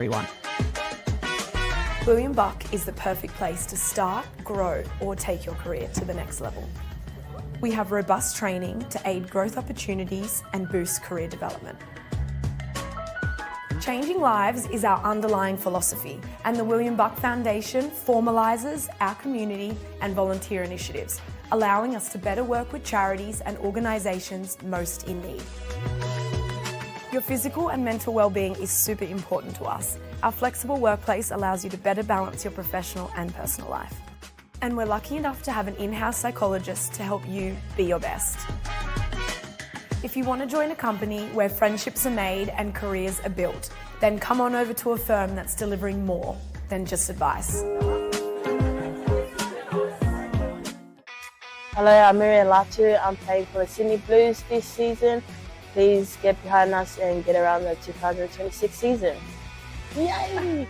everyone. William Buck is the perfect place to start, grow, or take your career to the next level. We have robust training to aid growth opportunities and boost career development. Changing lives is our underlying philosophy, and the William Buck Foundation formalises our community and volunteer initiatives, allowing us to better work with charities and organisations most in need. Your physical and mental well-being is super important to us. Our flexible workplace allows you to better balance your professional and personal life. And we're lucky enough to have an in-house psychologist to help you be your best. If you want to join a company where friendships are made and careers are built, then come on over to a firm that's delivering more than just advice. Hello, I'm Maria Latu. I'm playing for the Sydney Blues this season. Please get behind us and get around the 2026 season. Yay!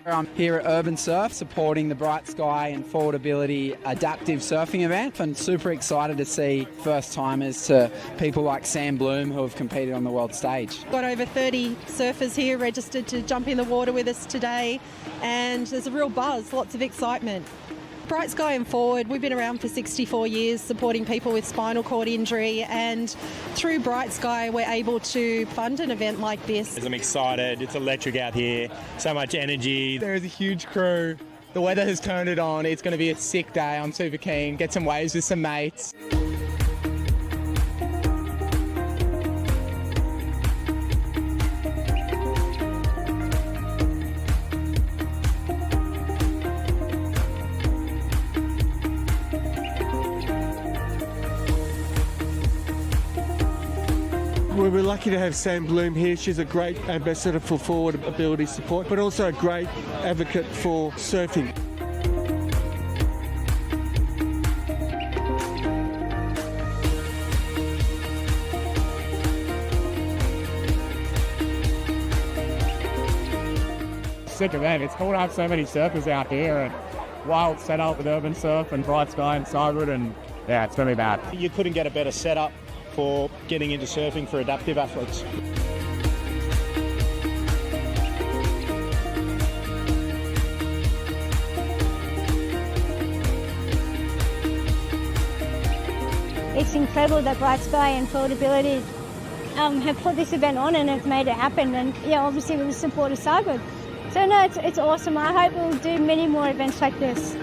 I'm here at Urban Surf supporting the Bright Sky and Forward Ability adaptive surfing event, and super excited to see first-timers to people like Sam Bloom who have competed on the world stage. Got over 30 surfers here registered to jump in the water with us today, and there's a real buzz, lots of excitement. Bright Sky and Forward, we've been around for 64 years supporting people with spinal cord injury, and through Bright Sky we're able to fund an event like this. I'm excited, it's electric out here, so much energy. There is a huge crew, the weather has turned it on, it's going to be a sick day, I'm super keen, get some waves with some mates. We're lucky to have Sam Bloom here. She's a great ambassador for forward ability support, but also a great advocate for surfing. Sick event. It's cool to have so many surfers out here, and wild setup with Urban Surf and Bright Sky and Cyberwood, and yeah, it's going to be bad. You couldn't get a better setup for getting into surfing for adaptive athletes. It's incredible that Bright Sky and Forward Ability have put this event on and have made it happen, and yeah, obviously with the support of Cyberwood. So no, it's awesome. I hope we'll do many more events like this.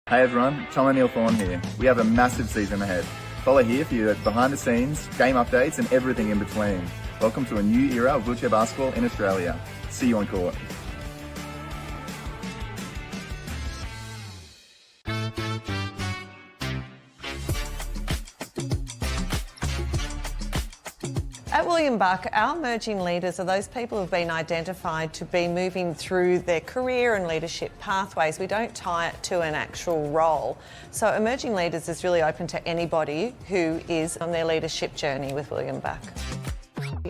Hey everyone, Tom O'Neill Thorne here. We have a massive season ahead. Follow here for your behind the scenes, game updates and everything in between. Welcome to a new era of wheelchair basketball in Australia. See you on court. At William Buck, our emerging leaders are those people who've been identified to be moving through their career and leadership pathways. We don't tie it to an actual role. So emerging leaders is really open to anybody who is on their leadership journey with William Buck.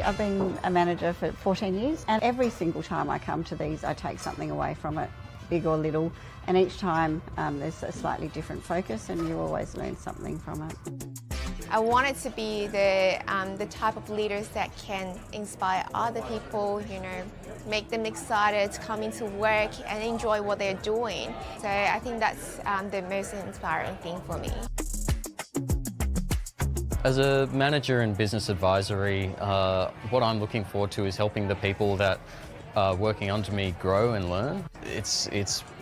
I've been a manager for 14 years, and every single time I come to these I take something away from it, big or little, and each time there's a slightly different focus and you always learn something from it. I wanted to be the type of leaders that can inspire other people, make them excited to come into work and enjoy what they're doing. So I think that's the most inspiring thing for me. As a manager in business advisory, what I'm looking forward to is helping the people that are working under me grow and learn. It's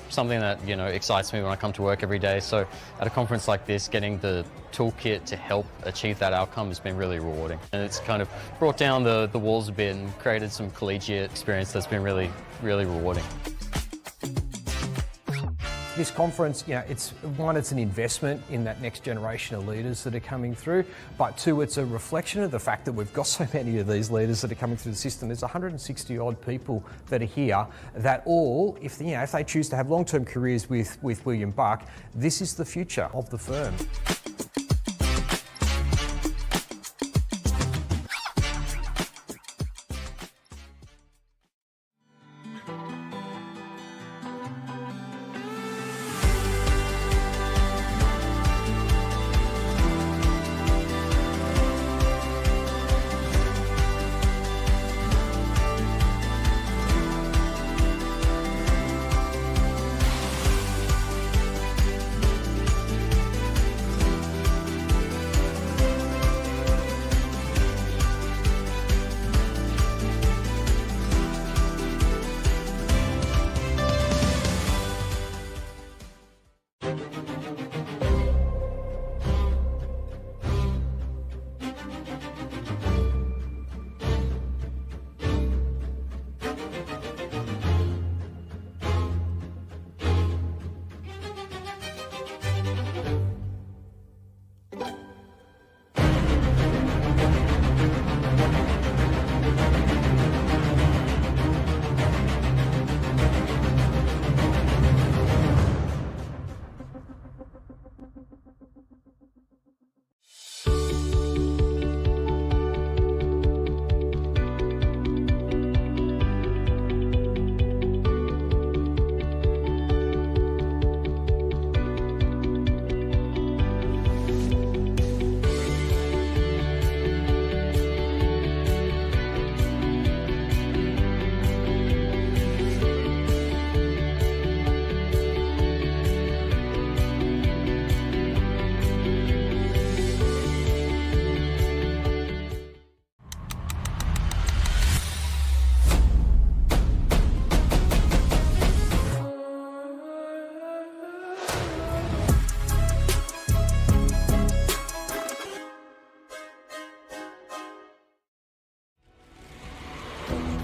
something that excites me when I come to work every day. So at a conference like this, getting the toolkit to help achieve that outcome has been really rewarding. And it's kind of brought down the walls a bit and created some collegiate experience that's been really, really rewarding. This conference, it's an investment in that next generation of leaders that are coming through, but two, it's a reflection of the fact that we've got so many of these leaders that are coming through the system. There's 160 odd people that are here that all, if they choose to have long-term careers with William Buck, this is the future of the firm.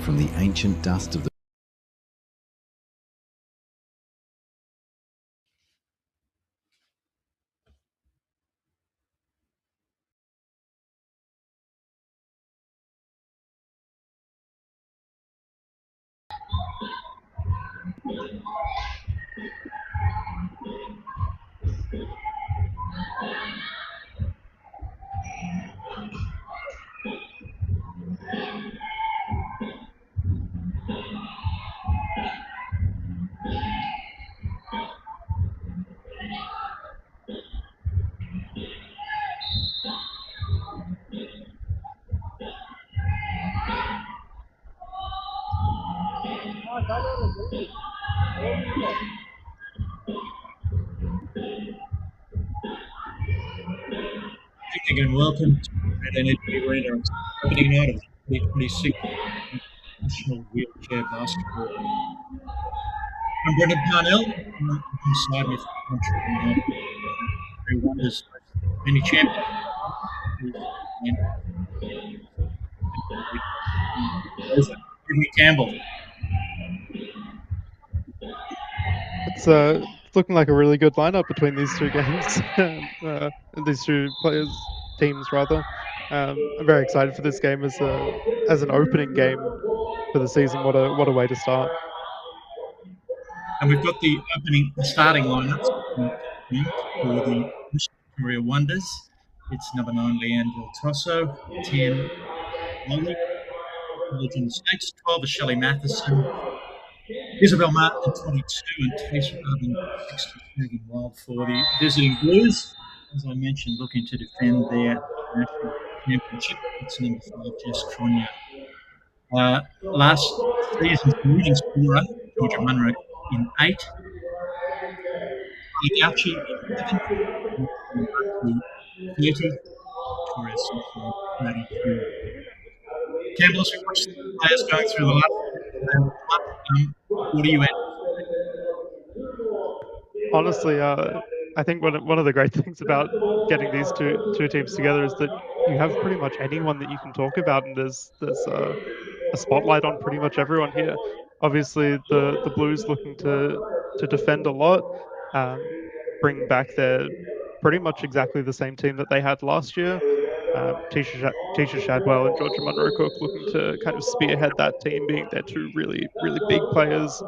From the ancient dust of the And welcome to WNWBL Arena. It's opening night of the 2026 National Wheelchair Basketball. I'm Brendan Parnell. Alongside me from the country, Wonders, many champions. Jimmy Campbell. It's looking like a really good lineup between these two games, these two teams rather. I'm very excited for this game as an opening game for the season. What a way to start! And we've got the starting lineups for the Victoria Wonders. It's number 9, Leanne Del Tosso, 10, Molly, in the States, 12 is Shelley Matheson, Isabel Martin, 22, and Tayshia Arden, 67 Wild for the visiting Blues. As I mentioned, looking to defend their National Championship. It's number 5, Jess Cronje. Last season's leading scorer, Georgia Munro, in 8. Gauchi in 11. To 30. Victoria Simpson, 32. Campbell, as we watch the players going through the last what do you anticipate? Honestly, I think one of the great things about getting these two teams together is that you have pretty much anyone that you can talk about, and there's a spotlight on pretty much everyone here. Obviously, the Blues looking to defend a lot, um, bring back their pretty much exactly the same team that they had last year. Tisha Shadwell and Georgia Munro Cook looking to kind of spearhead that team, being their two really big players,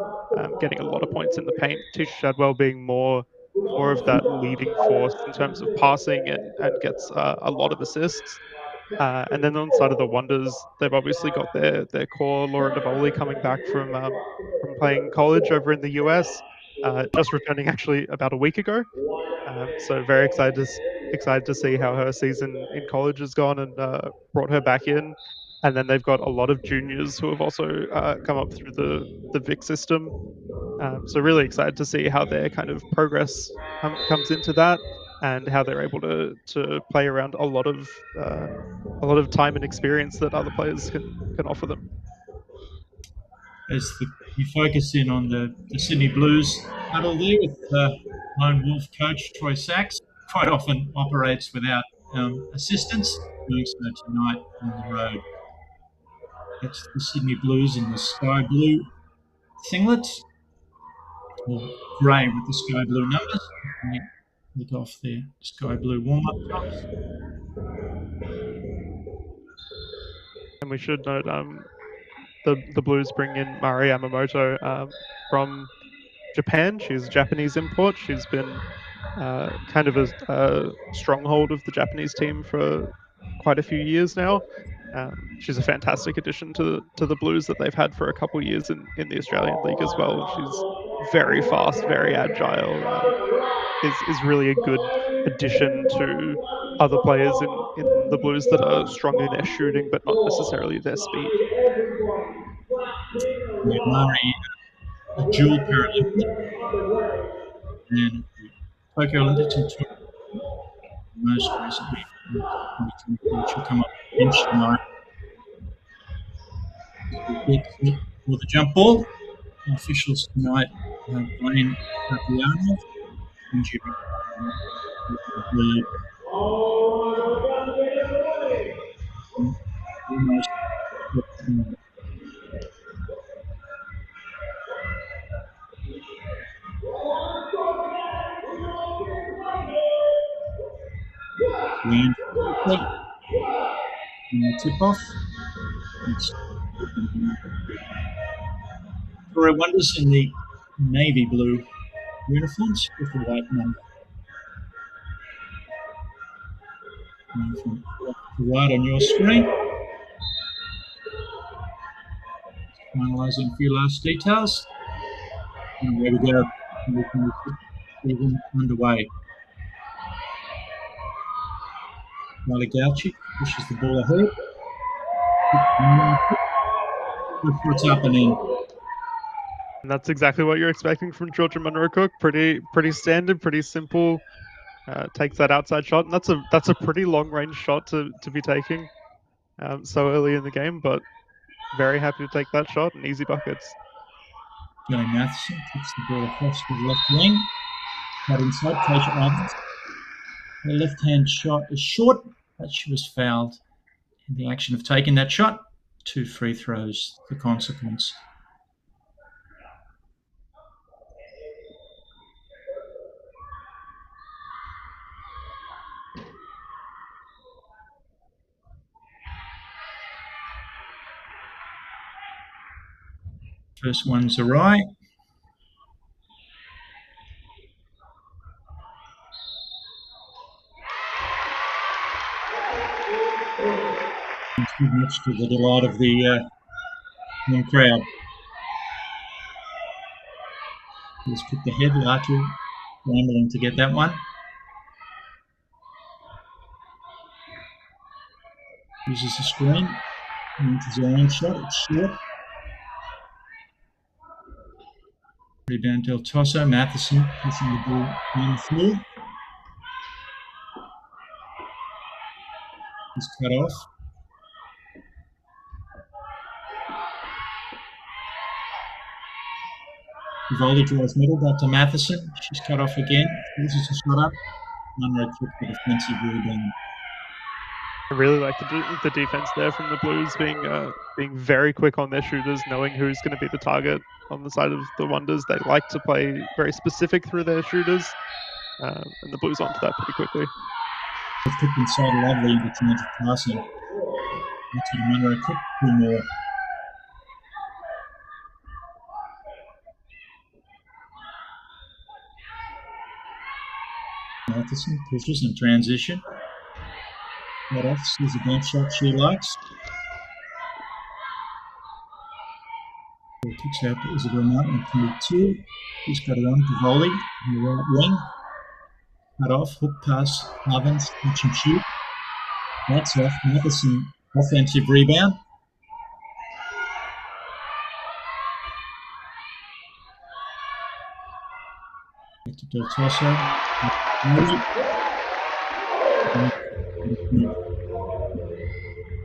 getting a lot of points in the paint. Tisha Shadwell being more of that leading force in terms of passing and gets a lot of assists. And then on the side of the Wonders, they've obviously got their core Laura Navoli coming back from playing college over in the US, just returning actually about a week ago. So very excited to see how her season in college has gone and brought her back in. And then they've got a lot of juniors who have also come up through the Vic system. So really excited to see how their kind of progress comes into that, and how they're able to play around a lot of time and experience that other players can offer them. As you focus in on the Sydney Blues huddle there with lone wolf coach Troy Sachs, quite often operates without assistance, doing so tonight on the road. That's the Sydney Blues in the sky blue singlets, or grey with the sky blue numbers. Look off their sky blue warm-up tops. And we should note the Blues bring in Mari Yamamoto from Japan. She's a Japanese import. She's been kind of a stronghold of the Japanese team for quite a few years now. She's a fantastic addition to the Blues that they've had for a couple of years in the Australian League as well. She's very fast, very agile. Is really a good addition to other players in the Blues that are strong in their shooting, but not necessarily their speed. Yeah, Mari, a dual Paralympic, and Tokyo Olympics in most recently in 2024. She'll come up bench tonight. Get set for the jump ball. Officials tonight have Blaine Capriano, injury. Almost Wayne tip off. Victoria Wonders in the navy blue uniforms with the white number. And from left to right on your screen. Finalising a few last details. And there we go. Season underway. Riley Gauchi pushes the ball ahead. What's happening? And that's exactly what you're expecting from Georgia Munro Cook. Pretty standard, pretty simple. Takes that outside shot, and that's a pretty long range shot to be taking so early in the game. But very happy to take that shot and easy buckets. Johnny Matheson kicks the ball across to the left wing. Cut inside, Tasha Evans. The left-hand shot is short, but she was fouled in the action of taking that shot. 2 free throws, the consequence. First one's awry. Much to the delight of the home crowd. He's kicked ahead, Latu scrambling to get that one. Uses the screen. Into his own shot. It's short. Rebound Del Tosso. Matheson pushing the ball on the floor. He's cut off. Volley draws middle, back to Matheson. She's cut off again. Forces a shot up. Munro took the defensive rebound. I really like the defense there from the Blues being very quick on their shooters, knowing who's going to be the target on the side of the Wonders. They like to play very specific through their shooters, and the Blues onto that pretty quickly. They've took inside lovely into change of passing. That's what Munro took 2 more. Matheson pushes in transition. Cut off, sees a bench shot she likes. Kicks out to Isabel Martin, 22. He's got it on to volley in the right wing. Cut off, hook pass, Ovens, catch and shoot. That's off. Matheson, offensive rebound. Back to Del Tosso.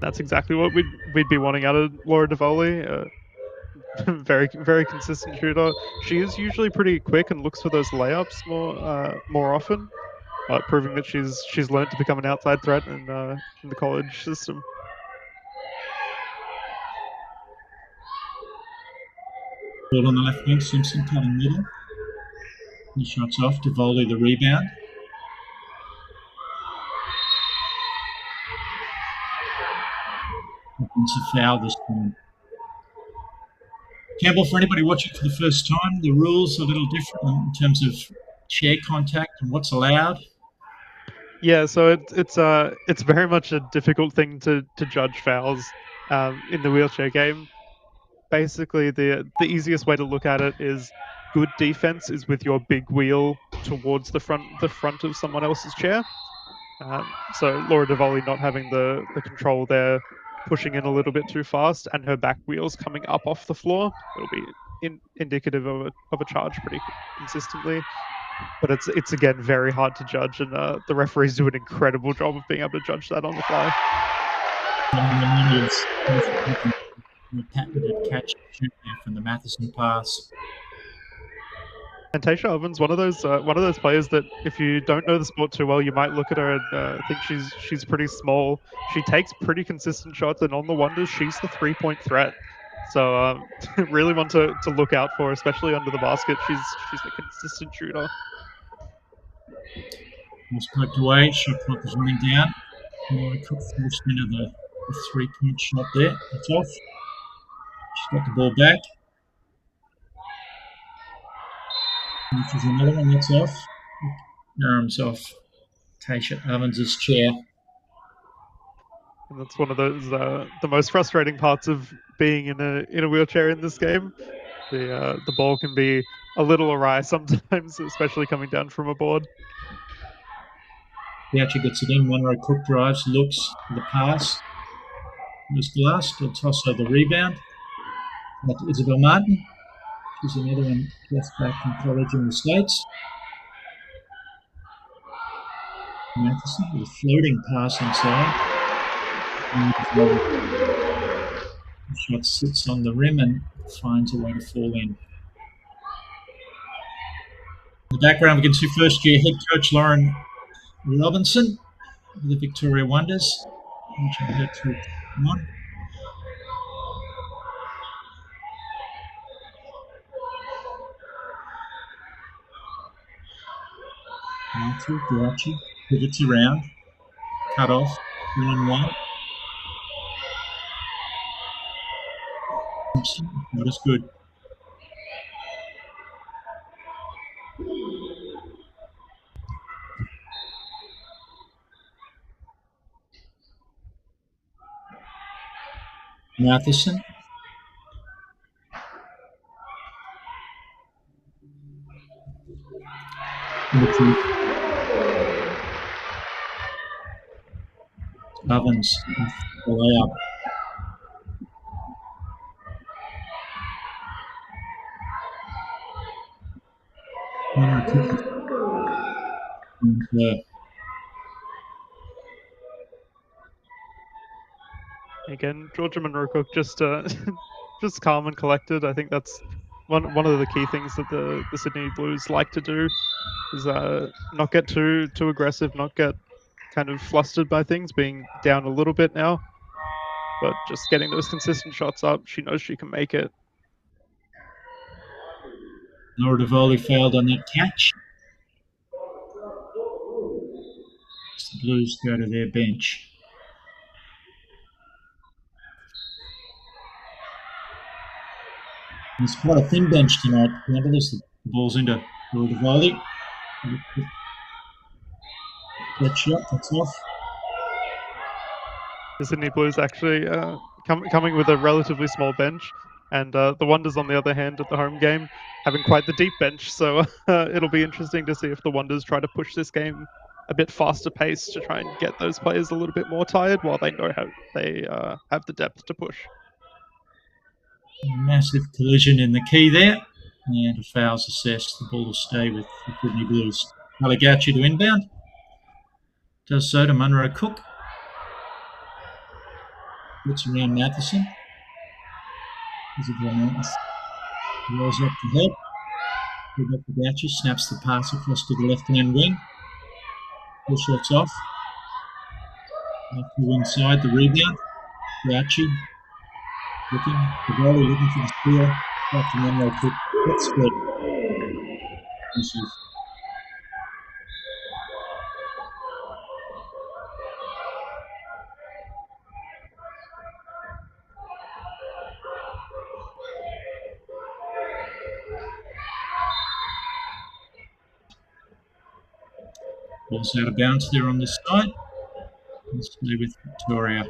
That's exactly what we'd be wanting out of Laura DeVoli. Very consistent shooter. She is usually pretty quick and looks for those layups more often, but proving that she's learned to become an outside threat in the college system. Ball on the left wing, Simpson cutting middle. He shots off to volley the rebound. Offensive foul this time. Campbell, for anybody watching for the first time, the rules are a little different in terms of chair contact and what's allowed. Yeah, so it's very much a difficult thing to judge fouls in the wheelchair game. Basically, the easiest way to look at it is good defense is with your big wheel towards the front of someone else's chair. So Laura DeVoli not having the control there, pushing in a little bit too fast, and her back wheels coming up off the floor. It'll be indicative of a charge pretty consistently. But it's again very hard to judge, and the referees do an incredible job of being able to judge that on the fly. Patented catch and shoot there from the Matheson pass. And Tasha Ovens, one of those players that if you don't know the sport too well, you might look at her and think she's pretty small. She takes pretty consistent shots, and on the Wonders, she's the 3-point threat. So really want to look out for, especially under the basket. She's a consistent shooter. Ball's poked away. Shot clock is running down. Cook forced into the 3-point shot there. That's off. She's got the ball back. Which is another one that's off. Arms off Tasha Ovens' chair. And that's one of those the most frustrating parts of being in a wheelchair in this game. The ball can be a little awry sometimes, especially coming down from a board. He actually gets it in. Munro Cook drives, looks for the pass. There's Glass. Del Tosso the rebound. Back to Isabel Martin. She's another one just back from college in the States. Matheson with a floating pass inside. The shot sits on the rim and finds a way to fall in. In the background, we can see first-year head coach Lauren Robinson of the Victoria Wonders. Watching her to one. Matthew Grouchy pivots around, cut off, 1-on-1. Not as good. Matheson. Ovens the layup. And, Again, Georgia Monroe Cook just just calm and collected. I think that's one of the key things that the Sydney Blues like to do is not get too aggressive, not get kind of flustered by things, being down a little bit now, but just getting those consistent shots up. She knows she can make it. Laura Devoli failed on that catch. The Blues go to their bench. It's quite a thin bench tonight. Nevertheless, the ball's into Laura Devoli. That shot, that's off. The Sydney Blues actually coming with a relatively small bench, and the Wonders, on the other hand, at the home game, having quite the deep bench. So it'll be interesting to see if the Wonders try to push this game a bit faster pace to try and get those players a little bit more tired while they know how they have the depth to push. Massive collision in the key there, and a foul's assessed. The ball will stay with the Sydney Blues. Alligacci to inbound. Does so to Munro Cook. Looks around Matheson. Isabel Mountains rolls up the head. Alligacci snaps the pass across to the left-hand wing. 4 shots off. After inside the rebound. Gauci looking, Devoli looking for the steal. Back to Munro Cook. That's good. Ball's out of bounds there on this side. Let's play with Victoria.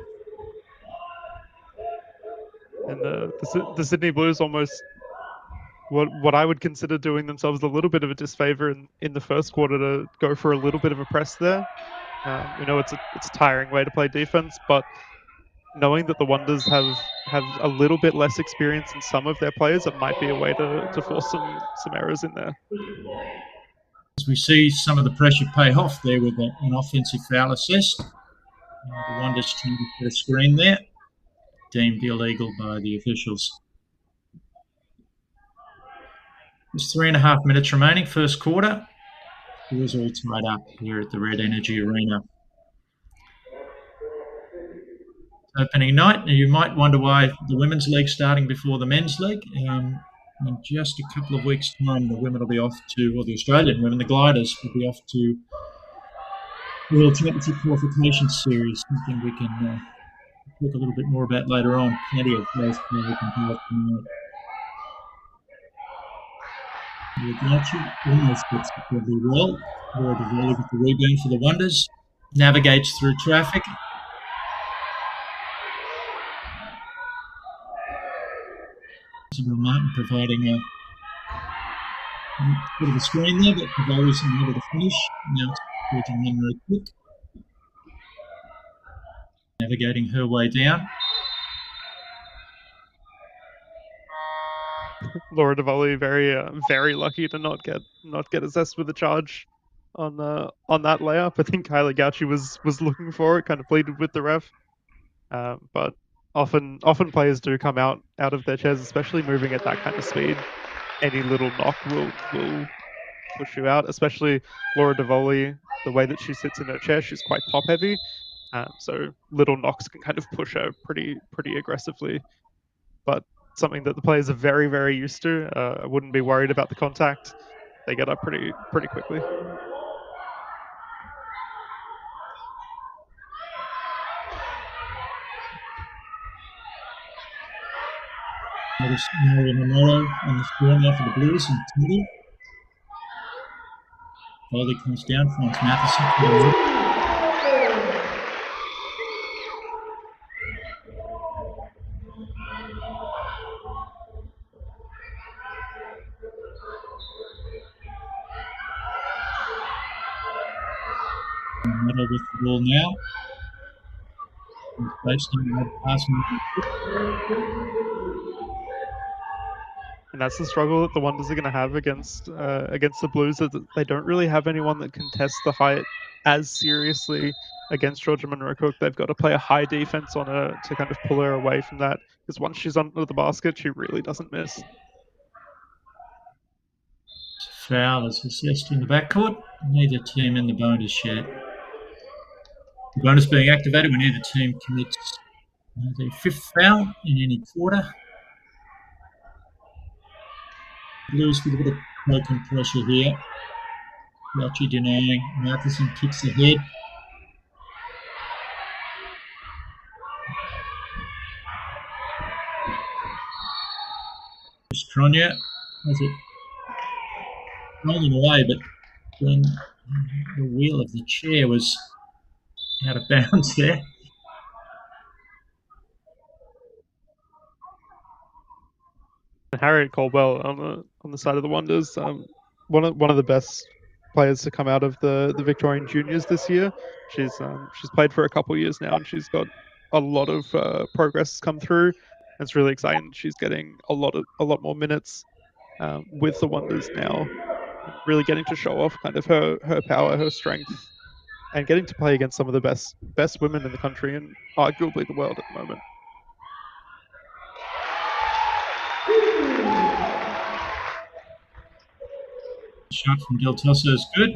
And the Sydney Blues almost what I would consider doing themselves a little bit of a disfavor in the first quarter to go for a little bit of a press there. We know it's a tiring way to play defense, but knowing that the Wonders have a little bit less experience in some of their players, it might be a way to force some errors in there. As we see some of the pressure pay off there with an offensive foul assessed. The Wonders trying to put a screen there. Deemed illegal by the officials. There's 3.5 minutes remaining, first quarter. It was all tied up here at the Red Energy Arena. Opening night, you might wonder why the Women's League starting before the Men's League. In just a couple of weeks' time, the women will be off to, or the Australian women, the Gliders, will be off to the World Championship Qualification Series, something we can talk a little bit more about later on. Plenty of those players involved tonight. Alligacci almost gets the probably well. Laura Devoli with the rebound for the Wonders. Navigates through traffic. Isabel Martin providing a bit of a screen there, but Devoli's unable to finish. Now it's Munro Cook. Navigating her way down. Laura Devoli very lucky to not get assessed with a charge on that layup. I think Kylie Gauchi was looking for it, kind of pleaded with the ref, but often players do come out of their chairs, especially moving at that kind of speed. Any little knock will push you out, especially Laura Devoli. The way that she sits in her chair, she's quite top heavy, so little knocks can kind of push her pretty aggressively. But something that the players are very used to. I wouldn't be worried about the contact. They get up pretty quickly. Notice Mario Momoro on the score now for the Blues and Teddy. Foley comes down, finds Matheson. Middle with the ball now. And that's the struggle that the Wonders are going to have against the Blues. That they don't really have anyone that can test the height as seriously against Georgia Monroe Cook. They've got to play a high defense on her to kind of pull her away from that. Because once she's under the basket, she really doesn't miss. Foul is assessed in the backcourt. Neither team in the bonus yet. The bonus being activated when either team commits their fifth foul in any quarter. Blues with a bit of broken pressure here. Lachi denying. Matheson kicks ahead. Stronya has it rolling away, but then the wheel of the chair was out of bounds there. Harriet Colwell on the side of the Wonders, one of the best players to come out of the Victorian juniors this year. She's played for a couple of years now, and she's got a lot of progress come through. It's really exciting. She's getting a lot more minutes with the Wonders now, and really getting to show off kind of her power, her strength, and getting to play against some of the best women in the country and arguably the world at the moment. Shot from Del Tosso is good.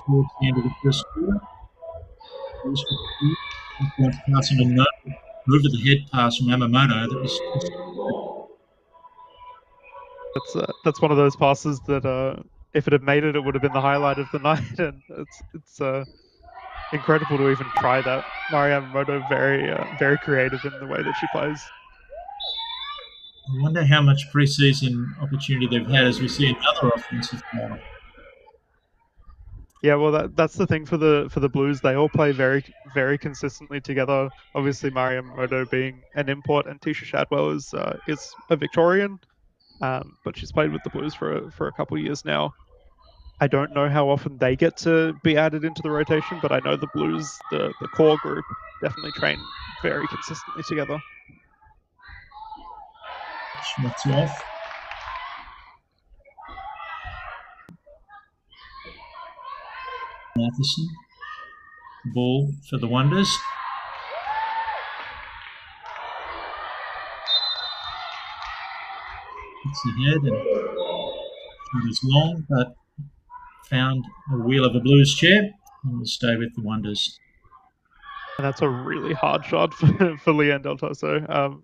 Towards the end of the first quarter. Passing a note over the head pass from Yamamoto. That was that's one of those passes that if it had made it, it would have been the highlight of the night, and it's incredible to even try that. Mari Yamamoto very creative in the way that she plays. I wonder how much preseason opportunity they've had as we see another offensive foul. Yeah, well, that's the thing for the Blues. They all play very consistently together. Obviously, Mari Yamamoto being an import, and Tisha Shadwell is a Victorian, but she's played with the Blues for a couple of years now. I don't know how often they get to be added into the rotation, but I know the Blues, the core group, definitely train very consistently together. Shots off. Matheson. Ball for the Wonders. It's ahead and it is long, but found a wheel of a Blues chair and will stay with the Wonders. And that's a really hard shot for Leanne Del Tosso.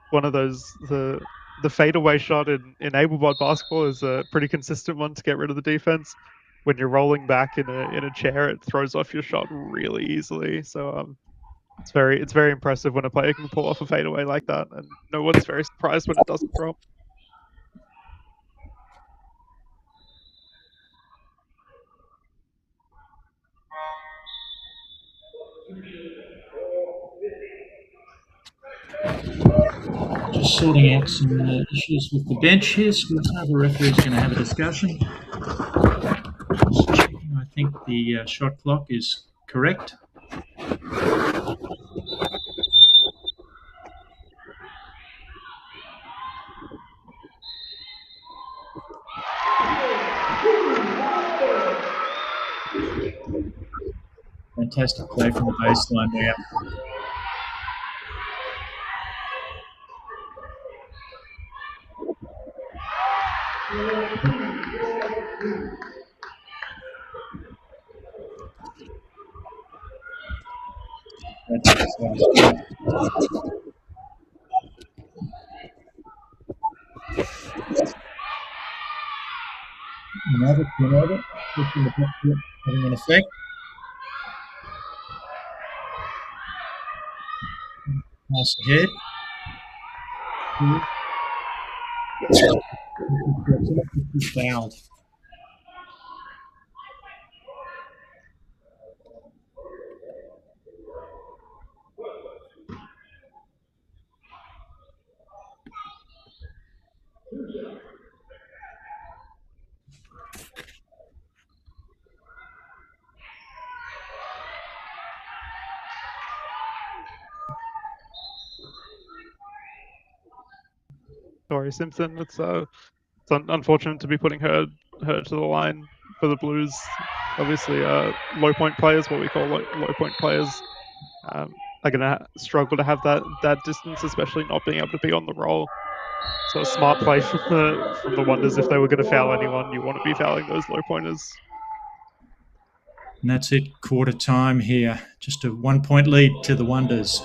One of those, the fadeaway shot in Able-bodied basketball is a pretty consistent one to get rid of the defense. When you're rolling back in a chair, it throws off your shot really easily. So it's very impressive when a player can pull off a fadeaway like that, and no one's very surprised when it doesn't drop. Just sorting out some issues with the bench here. So the referee's going to have a discussion. I think the shot clock is correct. Fantastic play from the baseline there. Another turnover, pushing the backcourt, having an effect. Pass ahead. Fouled. Tori Simpson. It's unfortunate to be putting her to the line for the Blues. Obviously, low point players, what we call low point players, are going to struggle to have that distance, especially not being able to be on the roll. So a smart play from the Wonders. If they were going to foul anyone, you want to be fouling those low pointers. And that's it, quarter time here. Just a 1 point lead to the Wonders.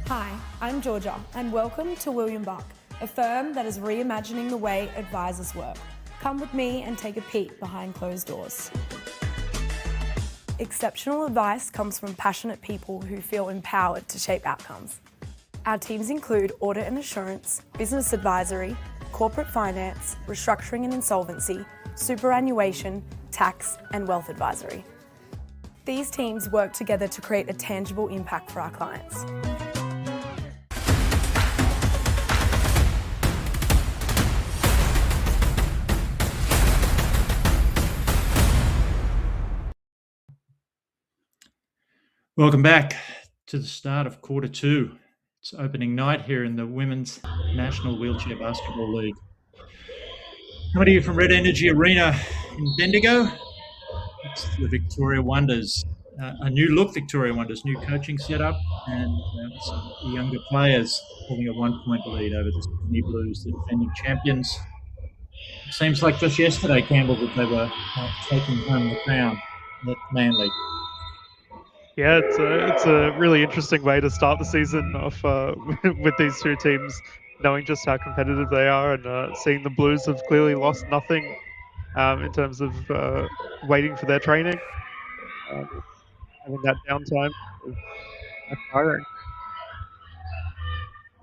Hi, I'm Georgia, and welcome to William Buck, a firm that is reimagining the way advisors work. Come with me and take a peek behind closed doors. Exceptional advice comes from passionate people who feel empowered to shape outcomes. Our teams include audit and assurance, business advisory, corporate finance, restructuring and insolvency, superannuation, tax, and wealth advisory. These teams work together to create a tangible impact for our clients. Welcome back to the start of quarter two. It's opening night here in the Women's National Wheelchair Basketball League. Coming to you from Red Energy Arena in Bendigo, it's the Victoria Wonders. A new look Victoria Wonders, new coaching setup, and some younger players having a 1 point lead over the Sydney Blues, the defending champions. It seems like just yesterday, Campbell, that they were taking home the crown at Manly. Yeah, it's a really interesting way to start the season off with these two teams, knowing just how competitive they are, and seeing the Blues have clearly lost nothing in terms of waiting for their training, having that downtime. That's tiring.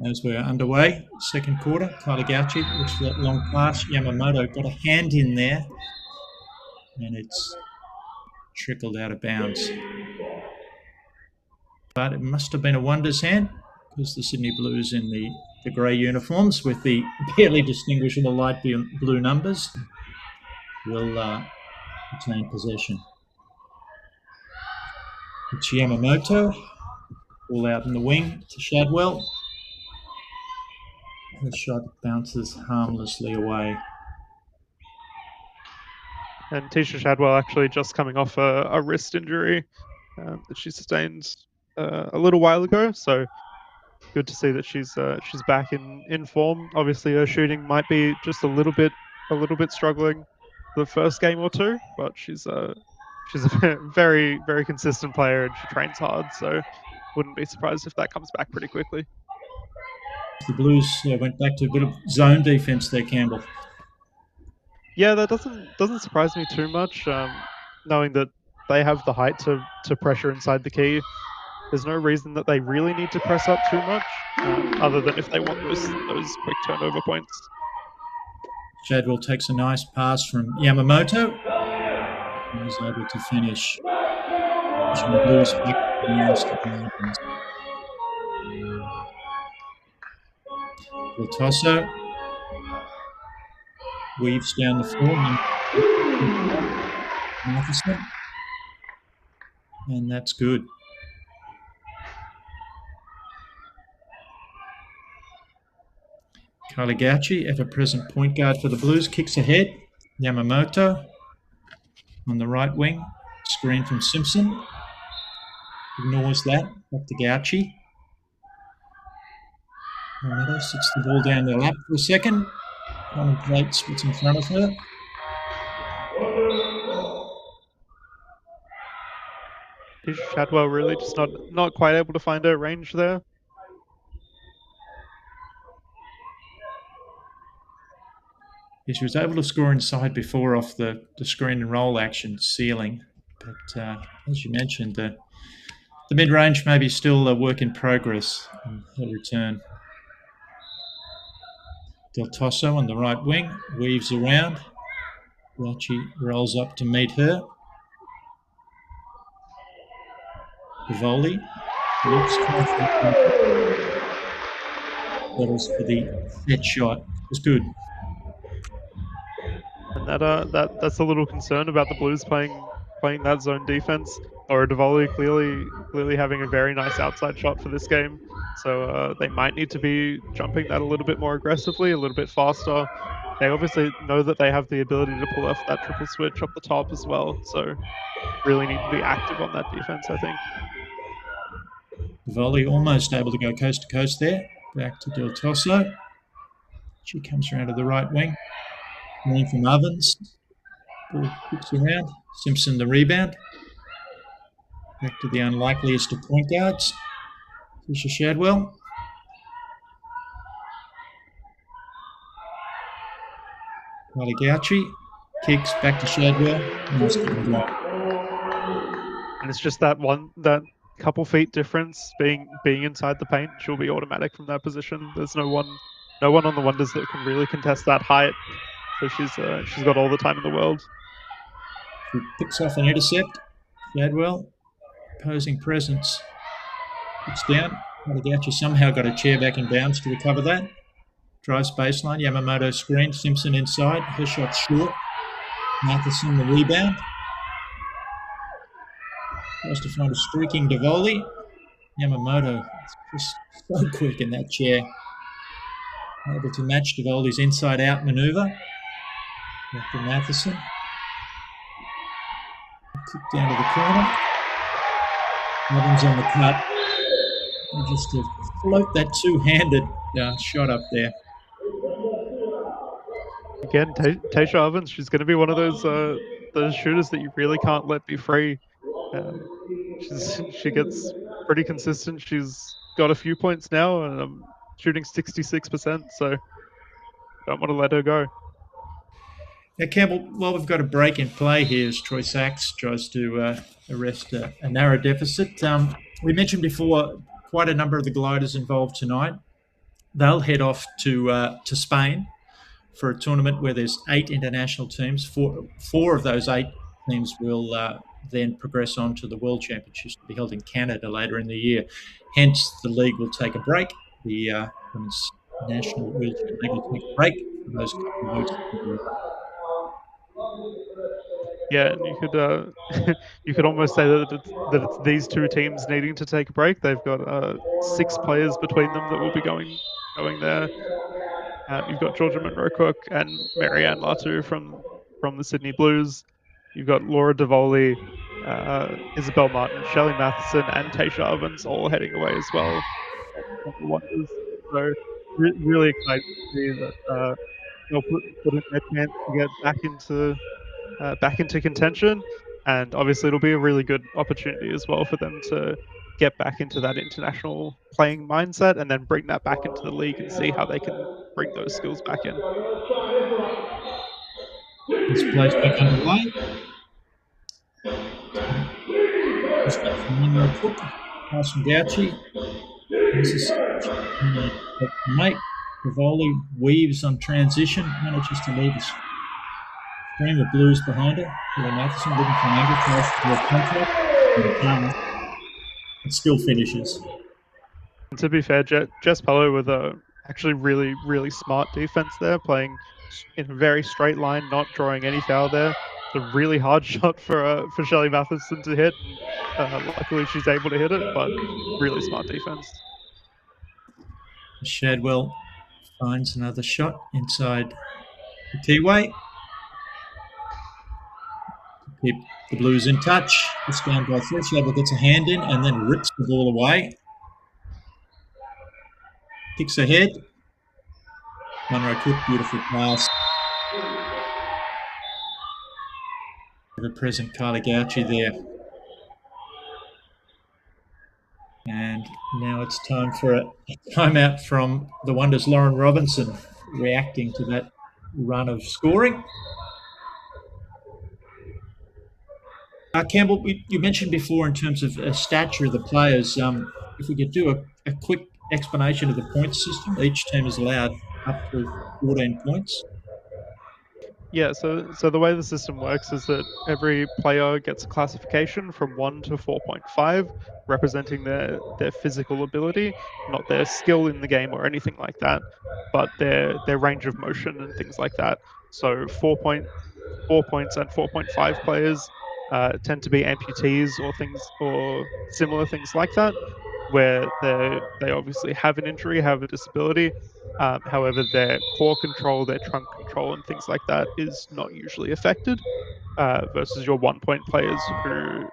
As we're underway, second quarter, Tyler Gauci looks for that long pass. Yamamoto got a hand in there, and it's trickled out of bounds. But it must have been a Wonders hand, because the Sydney Blues in the grey uniforms with the barely distinguishable light blue numbers will retain possession. It's Yamamoto, all out in the wing to Shadwell. The shot bounces harmlessly away. And Tisha Shadwell actually just coming off a wrist injury that she sustained a little while ago. So good to see that she's back in form. Obviously, her shooting might be just a little bit struggling the first game or two, but she's a very, very consistent player and she trains hard. So wouldn't be surprised if that comes back pretty quickly. The Blues went back to a bit of zone defense there, Campbell. Yeah, that doesn't surprise me too much, knowing that they have the height to pressure inside the key. There's no reason that they really need to press up too much, other than if they want those quick turnover points. Shadwell takes a nice pass from Yamamoto. And is able to finish. Pushing the Blues back to the Del Tosso weaves down the floor. Matheson. And that's good. Kaligauchi, ever-present point guard for the Blues, kicks ahead. Yamamoto on the right wing. Screen from Simpson. Ignores that. Back to Gauchi. Yamamoto sits the ball down their lap for a second. Contemplates what's in front of her. Is Shadwell really just not quite able to find her range there? Yeah, she was able to score inside before off the screen and roll action ceiling. But as you mentioned, the mid-range may be still a work in progress in her return. Del Tosso on the right wing, weaves around. Gauchi rolls up to meet her. Bivoli looks settles for the set shot. It was good. And that's a little concern about the Blues playing that zone defense. Or Divoli clearly having a very nice outside shot for this game. So they might need to be jumping that a little bit more aggressively, a little bit faster. They obviously know that they have the ability to pull off that triple switch up the top as well. So really need to be active on that defense, I think. Volley almost able to go coast to coast there. Back to Del Tosso. She comes around to the right wing. Running from Ovens. Ball kicks around. Simpson the rebound. Back to the unlikeliest of point guards. Fisher Shadwell. Kaligauchi kicks back to Shadwell. And it's just that couple feet difference being inside the paint. She'll be automatic from that position. There's no one on the Wonders that can really contest that height. So she's got all the time in the world. She picks off an intercept. Shadwell, opposing presence. Puts down. Kaligauchi somehow got a chair back in bounds to recover that. Drives baseline. Yamamoto screen. Simpson inside. Her shot short. Matheson the rebound. Tries to find a streaking Divoli. Yamamoto just so quick in that chair. Able to match Divoli's inside-out manoeuvre. Back to Matheson. Kick down to the corner. Evans on the cut. And just to float that two-handed shot up there. Again, Tasha Ovens, she's going to be one of those shooters that you really can't let be free. She gets pretty consistent. She's got a few points now, and I'm shooting 66%, so don't want to let her go. Now, Campbell, well, we've got a break in play here as Troy Sachs tries to arrest a narrow deficit. We mentioned before quite a number of the gliders involved tonight. They'll head off to Spain for a tournament where there's 8 international teams. Four of those 8 teams will then progress on to the World Championships to be held in Canada later in the year. Hence, the league will take a break. The Women's National Wheelchair League will take a break for those couple of weeks. Yeah, and you could almost say that it's these two teams needing to take a break. They've got 6 players between them that will be going there. You've got Georgia Monroe-Cook and Marianne Latu from the Sydney Blues. You've got Laura Divoli, Isabel Martin, Shelley Matheson, and Tasha Ovens all heading away as well. So really excited to see that they'll put in their chance to get back into contention, and obviously it'll be a really good opportunity as well for them to get back into that international playing mindset and then bring that back into the league and see how they can bring those skills back in. This plays back underway. Monroe-Cook, pass from Gauchi. This is mate. Divoli weaves on transition, manages to leave a stream of Blues behind her. Billy Matheson looking for an angle pass to the contact. It still finishes. And to be fair, Jess Pello with actually really, really smart defense there, playing in a very straight line, not drawing any foul there. It's a really hard shot for Shelley Matheson to hit, and luckily she's able to hit it, but really smart defense. Shadwell finds another shot inside the keyway. Keep the Blues in touch. It's down by 3. Shadwell gets a hand in and then rips the ball away. Kicks ahead. Monroe Cook, beautiful pass. The present Kylie Gauchi there. And now it's time for a timeout from the Wonders' Lauren Robinson, reacting to that run of scoring. Campbell, you mentioned before in terms of stature of the players, if we could do a quick explanation of the points system. Each team is allowed up to 14 points. Yeah, so the way the system works is that every player gets a classification from 1 to 4.5, representing their physical ability, not their skill in the game or anything like that, but their range of motion and things like that. So 4 points and 4.5 players tend to be amputees or similar things like that, where they obviously have an injury, have a disability. However, their core control, their trunk control, and things like that is not usually affected. Versus your 1 point players who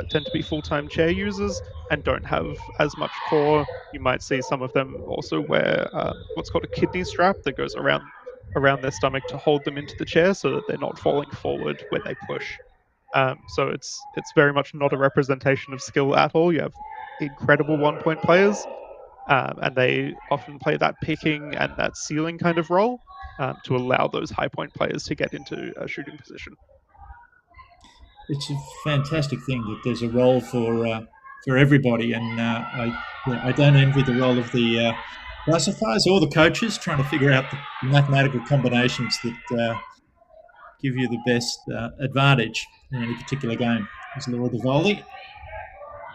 tend to be full-time chair users and don't have as much core. You might see some of them also wear what's called a kidney strap that goes around their stomach to hold them into the chair so that they're not falling forward when they push. So it's very much not a representation of skill at all. You have incredible 1 point players, and they often play that picking and that ceiling kind of role to allow those high point players to get into a shooting position. It's a fantastic thing that there's a role for everybody, and I don't envy the role of the classifiers or the coaches trying to figure out the mathematical combinations that give you the best advantage in any particular game. There's Laura Divoli.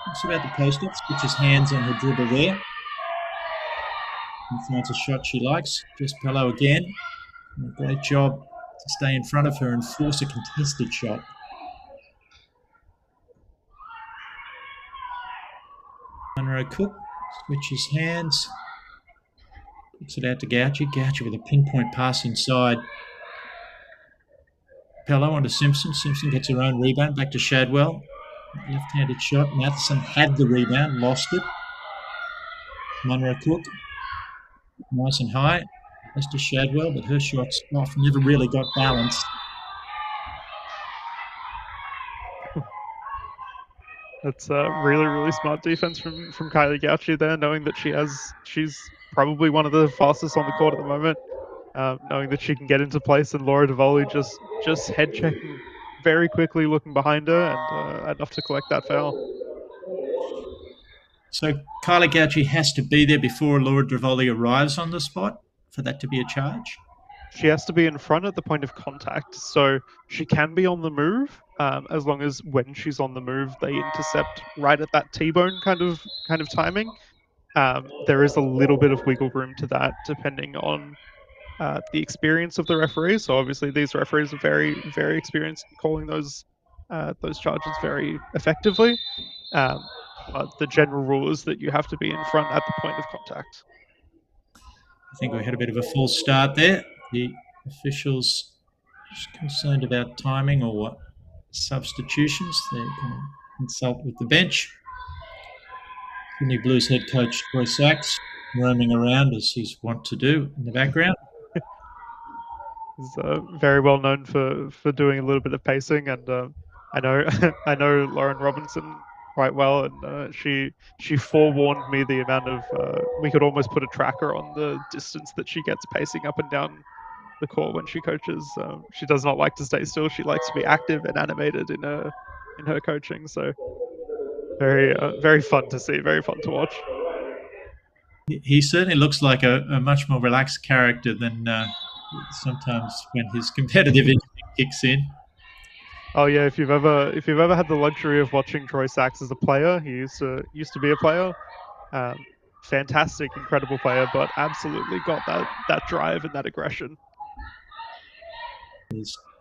It's about the post-ups, puts his hands on her dribble there. And finds a shot she likes. Jess Pello again. A great job to stay in front of her and force a contested shot. Monroe Cook switches hands. Kicks it out to Gauchi. Gauchi with a pinpoint pass inside. Pello onto Simpson. Simpson gets her own rebound. Back to Shadwell. Left-handed shot. Matheson had the rebound. Lost it. Monroe Cook. Nice and high. That's to Shadwell, but her shot's off. Never really got balanced. That's really, really smart defense from Kylie Gauchi there, knowing that she's probably one of the fastest on the court at the moment, knowing that she can get into place, and Laura Divoli just head checking very quickly, looking behind her, and enough to collect that foul. So Kylie Gauchi has to be there before Laura Divoli arrives on the spot for that to be a charge? She has to be in front at the point of contact, so she can be on the move, as long as when she's on the move, they intercept right at that T-bone kind of timing. There is a little bit of wiggle room to that, depending on the experience of the referee. So obviously, these referees are very, very experienced in calling those charges very effectively. But the general rule is that you have to be in front at the point of contact. I think we had a bit of a false start there. The officials just concerned about timing or substitutions. They can consult with the bench. Sydney Blues head coach Troy Sachs roaming around as he's wont to do in the background. He's very well known for doing a little bit of pacing, and I know I know Lauren Robinson quite well, and she forewarned me the amount of we could almost put a tracker on the distance that she gets pacing up and down the court when she coaches. She does not like to stay still. She likes to be active and animated in her coaching. So very fun to see, very fun to watch. He certainly looks like a much more relaxed character than sometimes when his competitive instinct kicks in. Oh yeah, if you've ever had the luxury of watching Troy Sachs as a player, he used to be a player. fantastic, incredible player, but absolutely got that drive and that aggression.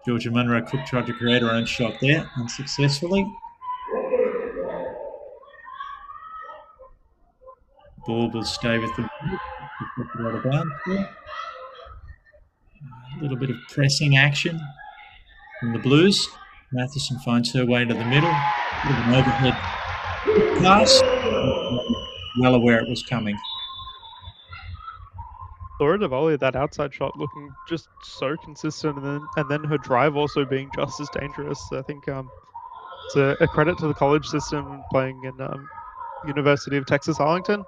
Georgia Munro Cook tried to create her own shot there, unsuccessfully. Ball will stay with the out of bounds. A little bit of pressing action from the Blues. Matheson finds her way to the middle. With an overhead pass. Well aware it was coming. Laura Davoli, that outside shot looking just so consistent, and then her drive also being just as dangerous. I think it's a credit to the college system playing in University of Texas Arlington.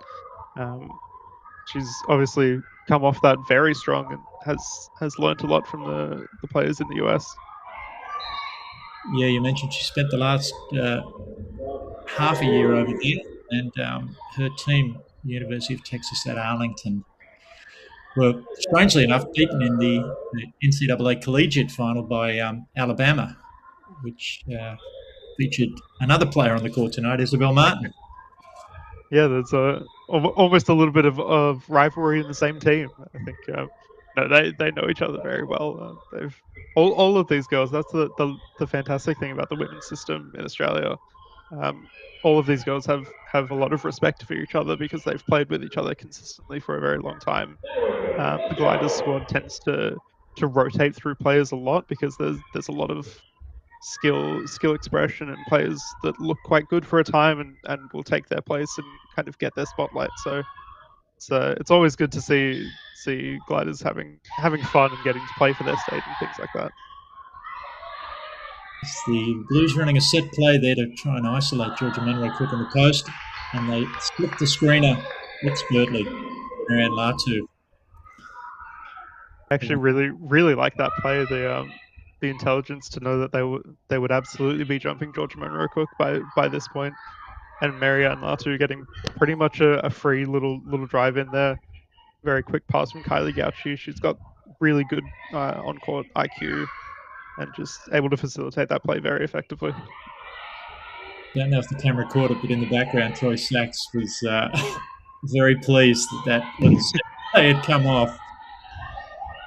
She's obviously come off that very strong and has learnt a lot from the players in the US. Yeah, you mentioned she spent the last half a year over there, and her team, the University of Texas at Arlington, were strangely enough beaten in the NCAA collegiate final by Alabama, which featured another player on the court tonight, Isabel Martin. Yeah, there's almost a little bit of rivalry in the same team. I think no, they know each other very well. They've all of these girls. That's the fantastic thing about the women's system in Australia. All of these girls have a lot of respect for each other because they've played with each other consistently for a very long time. The Gliders squad tends to rotate through players a lot because there's a lot of skill expression and players that look quite good for a time and will take their place and kind of get their spotlight. So it's always good to see Gliders having fun and getting to play for their state and things like that. It's the Blues running a set play there to try and isolate Georgia Munro Cook on the post, and they split the screener expertly. Marianne Latu. I actually really like that play. The intelligence to know that they would absolutely be jumping Georgia Munro Cook by this point, and Marianne Latu getting pretty much a free little drive in there. Very quick pass from Kylie Gauchi. She's got really good on-court IQ and just able to facilitate that play very effectively. Don't know if the camera caught it, but in the background, Troy Sachs was very pleased that little play had come off.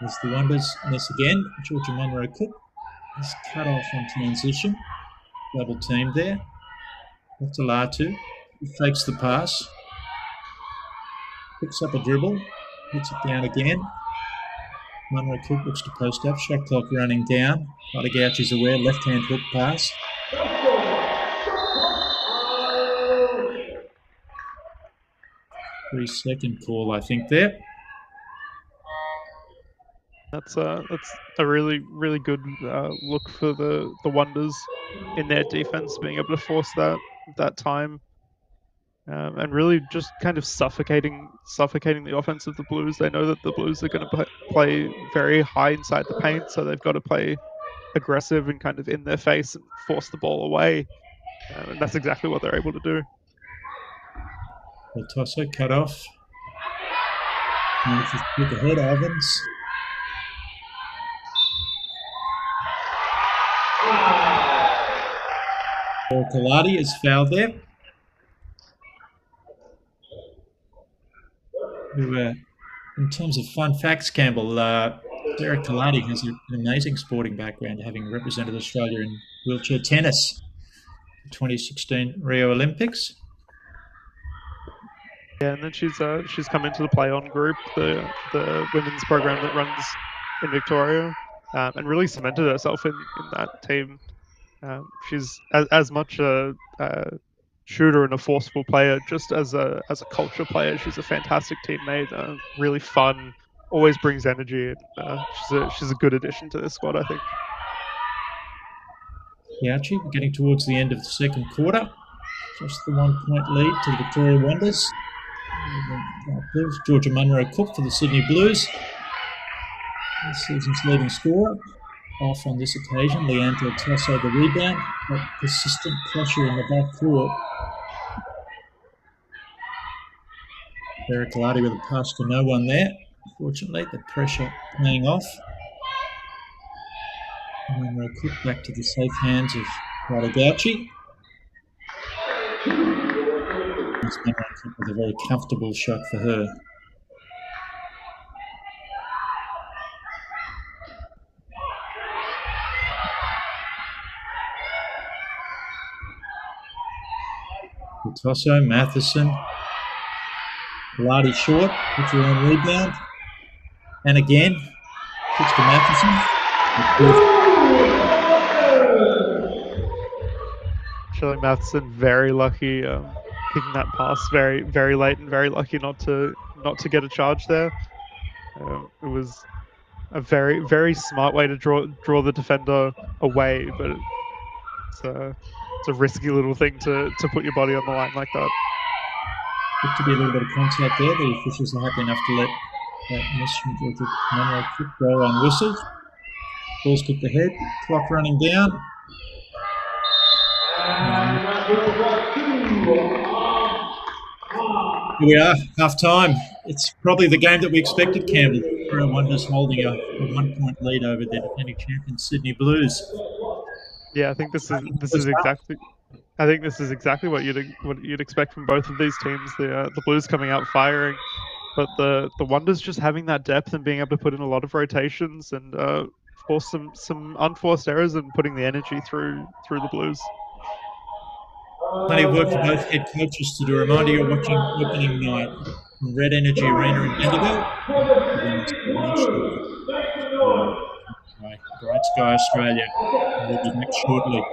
As the Wonders miss again, Georgia Munro Cook is cut off on transition. Double teamed there. Back to Latu. He fakes the pass. Picks up a dribble. Hits it down again. Munro Cook looks to post up. Shot clock running down. Kylie Gouch is aware. Left-hand hook pass. Three-second call, I think, there. That's a really good look for the Wonders in their defense, being able to force that time, and really just kind of suffocating the offense of the Blues. They know that the Blues are going to play very high inside the paint, so they've got to play aggressive and kind of in their face and force the ball away, and that's exactly what they're able to do. The tosser cut off. Manages to pick ahead, Evans. Kaladi is fouled there. Who, in terms of fun facts, Campbell, Sarah Kaladi has an amazing sporting background, having represented Australia in wheelchair tennis, the 2016 Rio Olympics. Yeah, and then she's come into the Play On group, the women's program that runs in Victoria, and really cemented herself in that team. She's as much a shooter and a forceful player, just as a culture player. She's a fantastic teammate, really fun, always brings energy, and she's a good addition to this squad, I think. Gauchi, we're getting towards the end of the second quarter. Just the 1 point lead to the Victoria Wonders. Georgia Munro Cook for the Sydney Blues. This season's leading scorer. Off on this occasion, Leanne Del Tosso the rebound, but persistent pressure in the back court. Sarah Kaladi with a pass to no one there. Unfortunately, the pressure paying off. Munro Cook back to the safe hands of Kylie Gauchi. Women's Melbourne Cup was a very comfortable shot for her. Tosso, Matheson, Lardy short, puts her on rebound, and again, kicks to Matheson. Shirley Matheson very lucky kicking that pass very, very late, and very lucky not to get a charge there. It was a very, very smart way to draw the defender away, but it's a risky little thing to put your body on the line like that. Looked to be a little bit of contact there. The officials are happy enough to let that miss from Georgia Manuel kick go unwhistled. Ball's kicked ahead, clock running down. Here we are, half time. It's probably the game that we expected, Campbell. Victoria Wonders holding a 1-point lead over their defending champion Sydney Blues. Yeah, I think this is exactly. I think this is exactly what you'd expect from both of these teams. The Blues coming out firing, but the Wonders just having that depth and being able to put in a lot of rotations and force some unforced errors and putting the energy through the Blues. Plenty of work for both head coaches to do. A reminder, you're watching opening night from Red Energy Arena in Bendigo. Bright Sky Australia. We'll be back shortly.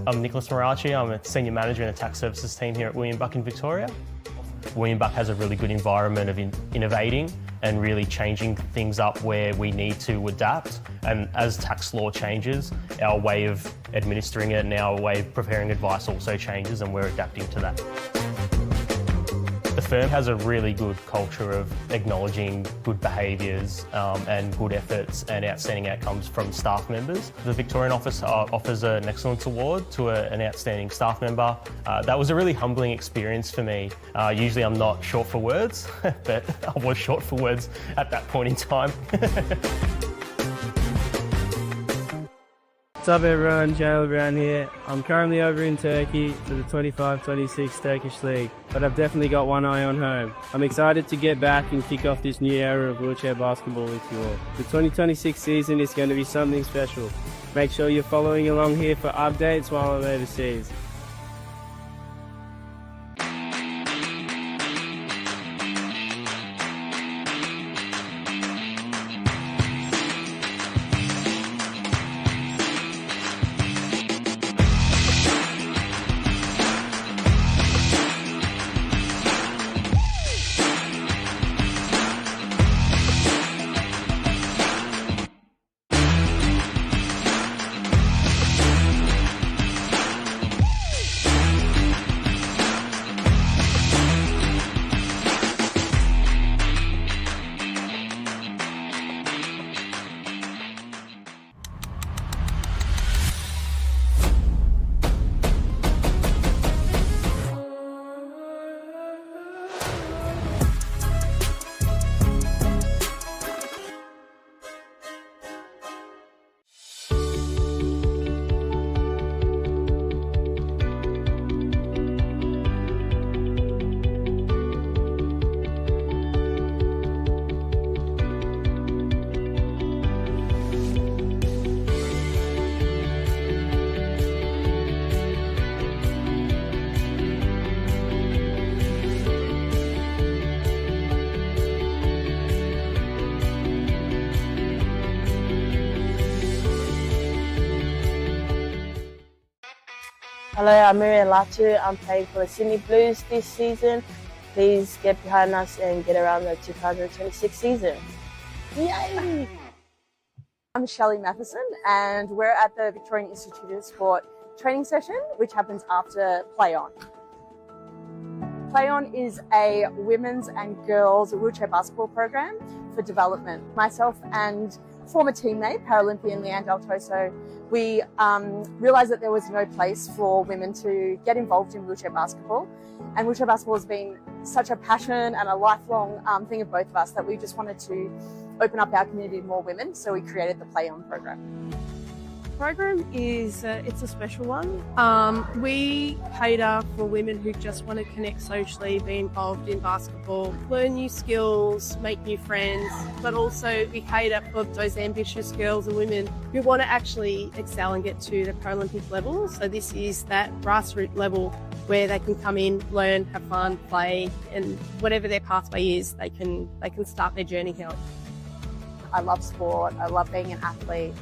I'm Nicholas Marachi. I'm a Senior Manager in the Tax Services team here at William Buck in Victoria. William Buck has a really good environment of innovating and really changing things up where we need to adapt. And as tax law changes, our way of administering it and our way of preparing advice also changes, and we're adapting to that. The firm has a really good culture of acknowledging good behaviours and good efforts and outstanding outcomes from staff members. The Victorian office offers an Excellence Award to an outstanding staff member. That was a really humbling experience for me. Usually I'm not short for words, but I was short for words at that point in time. What's up everyone, Jail Brown here. I'm currently over in Turkey for the 25-26 Turkish League, but I've definitely got one eye on home. I'm excited to get back and kick off this new era of wheelchair basketball with you all. The 2026 season is going to be something special. Make sure you're following along here for updates while I'm overseas. Hello, I'm Miriam Latu. I'm playing for the Sydney Blues this season. Please get behind us and get around the 2026 season. Yay! I'm Shelley Matheson, and we're at the Victorian Institute of Sport training session, which happens after Play On. Play On is a women's and girls wheelchair basketball program for development. Myself and former teammate, Paralympian Leanne Del Toso, we realised that there was no place for women to get involved in wheelchair basketball. And wheelchair basketball has been such a passion and a lifelong thing of both of us that we just wanted to open up our community to more women, so we created the Play On program. Program is it's a special one. We cater for women who just want to connect socially, be involved in basketball, learn new skills, make new friends, but also we cater for those ambitious girls and women who want to actually excel and get to the Paralympic level. So this is that grassroots level where they can come in, learn, have fun, play, and whatever their pathway is, they can start their journey here. I love sport, I love being an athlete.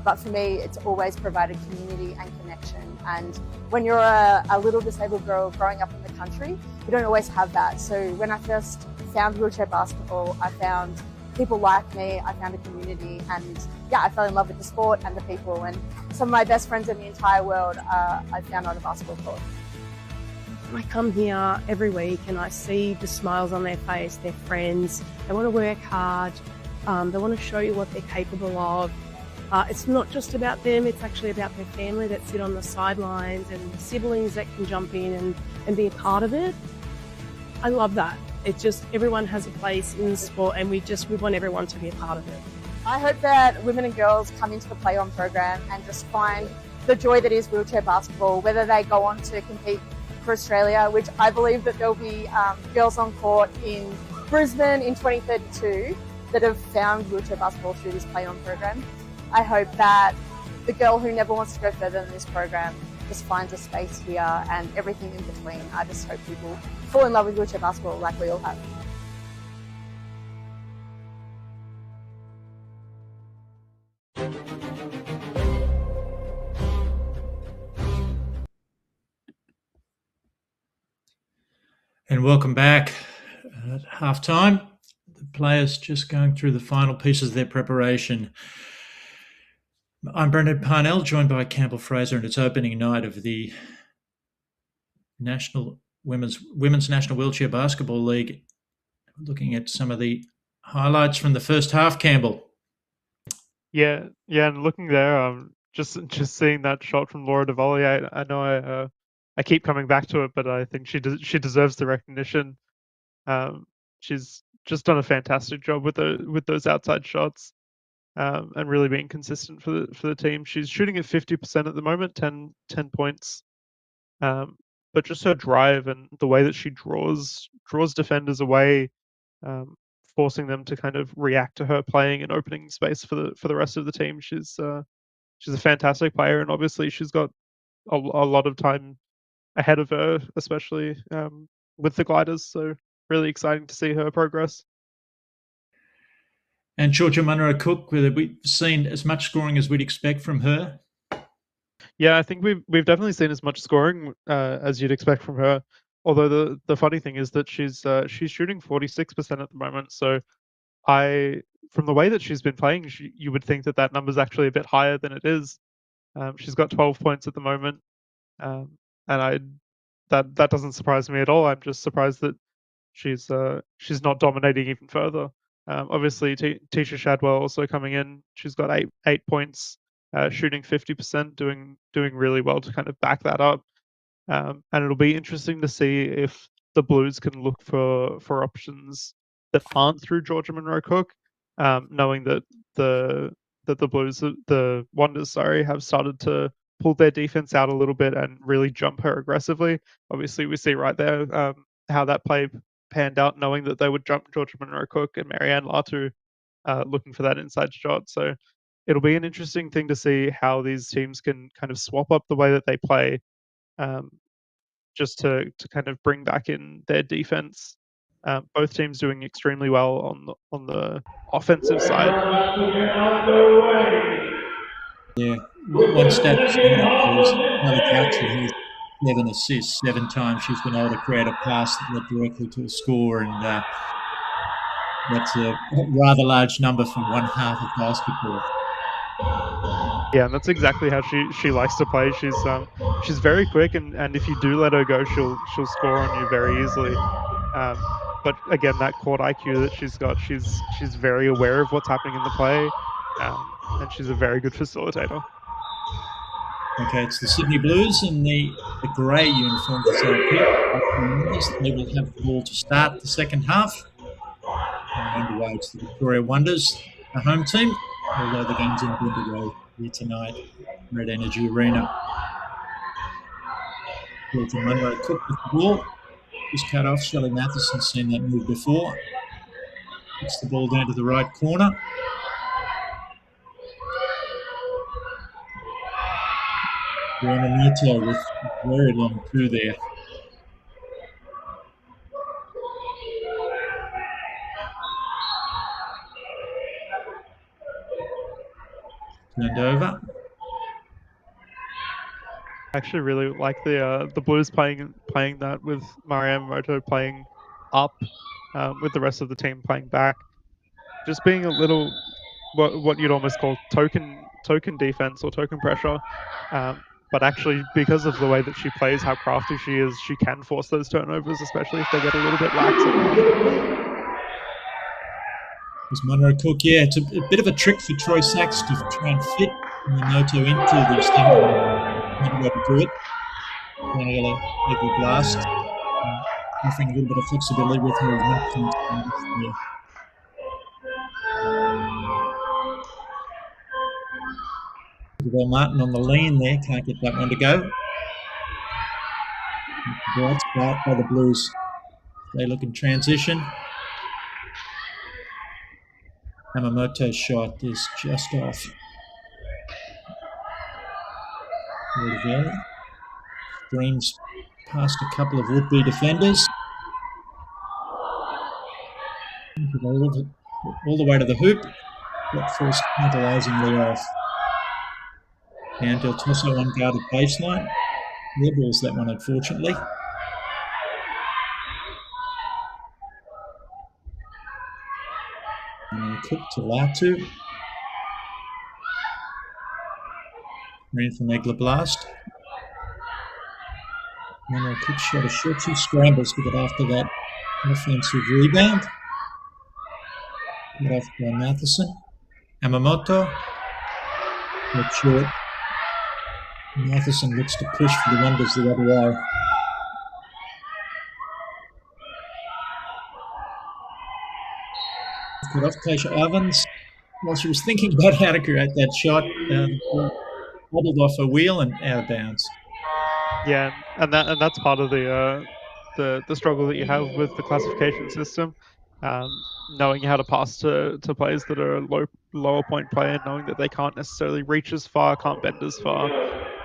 But for me, it's always provided community and connection. And when you're a little disabled girl growing up in the country, you don't always have that. So when I first found wheelchair basketball, I found people like me, I found a community, and yeah, I fell in love with the sport and the people. And some of my best friends in the entire world I found on a basketball court. I come here every week and I see the smiles on their face, their friends, they want to work hard, they want to show you what they're capable of. It's not just about them, it's actually about their family that sit on the sidelines and siblings that can jump in and be a part of it. I love that. It's just everyone has a place in the sport and we want everyone to be a part of it. I hope that women and girls come into the Play On program and just find the joy that is wheelchair basketball, whether they go on to compete for Australia, which I believe that there'll be girls on court in Brisbane in 2032 that have found wheelchair basketball through this Play On program. I hope that the girl who never wants to go further in this program just finds a space here and everything in between. I just hope people fall in love with wheelchair basketball like we all have. And welcome back at half time. The players just going through the final pieces of their preparation. I'm Brendan Parnell, joined by Campbell Fraser, and it's opening night of the Women's National Wheelchair Basketball League. Looking at some of the highlights from the first half, Campbell. Yeah, and looking there, just seeing that shot from Laura Devolier, I know I keep coming back to it, but I think she deserves the recognition. She's just done a fantastic job with those outside shots. And really being consistent for the team. She's shooting at 50% at the moment, 10 points. But just her drive and the way that she draws defenders away, forcing them to kind of react to her playing and opening space for the rest of the team. She's a fantastic player, and obviously she's got a lot of time ahead of her, especially with the gliders. So really exciting to see her progress. And Georgia Munro-Cook, we've seen as much scoring as we'd expect from her. Yeah, I think we've definitely seen as much scoring as you'd expect from her. Although the funny thing is that she's shooting 46% at the moment. So from the way that she's been playing, you would think that number's actually a bit higher than it is. She's got 12 points at the moment, and that doesn't surprise me at all. I'm just surprised that she's not dominating even further. Obviously, Tisha Shadwell also coming in. She's got eight points, shooting 50%, doing really well to kind of back that up. And it'll be interesting to see if the Blues can look for options that aren't through Georgia Munro-Cook, knowing that the Blues, the Wonders, have started to pull their defense out a little bit and really jump her aggressively. Obviously, we see right there how that play panned out, knowing that they would jump Georgia Munro-Cook and Marianne Latu, looking for that inside shot. So it'll be an interesting thing to see how these teams can kind of swap up the way that they play, just to kind of bring back in their defense. Both teams doing extremely well on the offensive side. Yeah, one stat is another catch. 7 assists, 7 times she's been able to create a pass that led directly to a score, and that's a rather large number from one half of basketball. Yeah, and that's exactly how she likes to play. She's very quick, and if you do let her go, she'll score on you very easily. But again, that court IQ that she's got, she's very aware of what's happening in the play, and she's a very good facilitator. Okay, it's the Sydney Blues in the grey uniforms. So they will have the ball to start the second half. And underway, it's the Victoria Wonders, a home team, although the game's in Bendigo here tonight, Red Energy Arena. Georgia Munro Cook with the ball. Just cut off. Shelley Matheson's seen that move before. Puts the ball down to the right corner. Buonamito with very long two there. Turned over. I actually really like the Blues playing that with Mariam Moto playing up, with the rest of the team playing back. Just being a little what you'd almost call token defense or token pressure. But actually, because of the way that she plays, how crafty she is, she can force those turnovers, especially if they get a little bit lax at the offense. There's Munro Cook, yeah, it's a bit of a trick for Troy Sachs to try and fit Moto into the standard. Not way to do it. Daniela Egel Blast, offering a little bit of flexibility with her one point. Well, Martin on the lean there, can't get that one to go. Bright start by the Blues. They look in transition. Yamamoto's shot is just off. Streams past a couple of would-be defenders. All the way to the hoop. Got forced tantalisingly off. And Del Tosso unguarded baseline. Rebels that one, unfortunately. And Cook to Latu. Green from Egler Blast. Munro Cook shot a short. She scrambles to get after that offensive rebound. Got off by Matheson. Yamamoto. Not short. Matheson looks to push for the Wonders the other way. Got off Keisha Ovens. While she was thinking about how to create that shot, wobbled off her wheel and out of bounds. Yeah, and that's part of the struggle that you have with the classification system. Knowing how to pass to players that are lower point player, knowing that they can't necessarily reach as far, can't bend as far.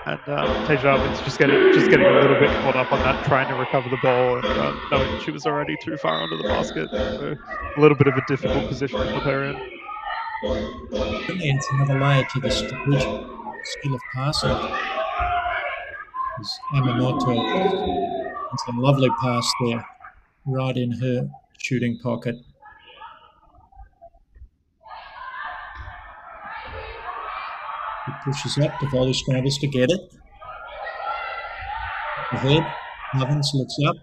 And Tasia Ovens just getting a little bit caught up on that, trying to recover the ball, and knowing that she was already too far under the basket. So a little bit of a difficult position to put her in. It's another layer to the skill of passing. Yamamoto, some lovely pass there, right in her shooting pocket. He pushes up, the volley scrambles to get it. Ahead, Ovens looks up.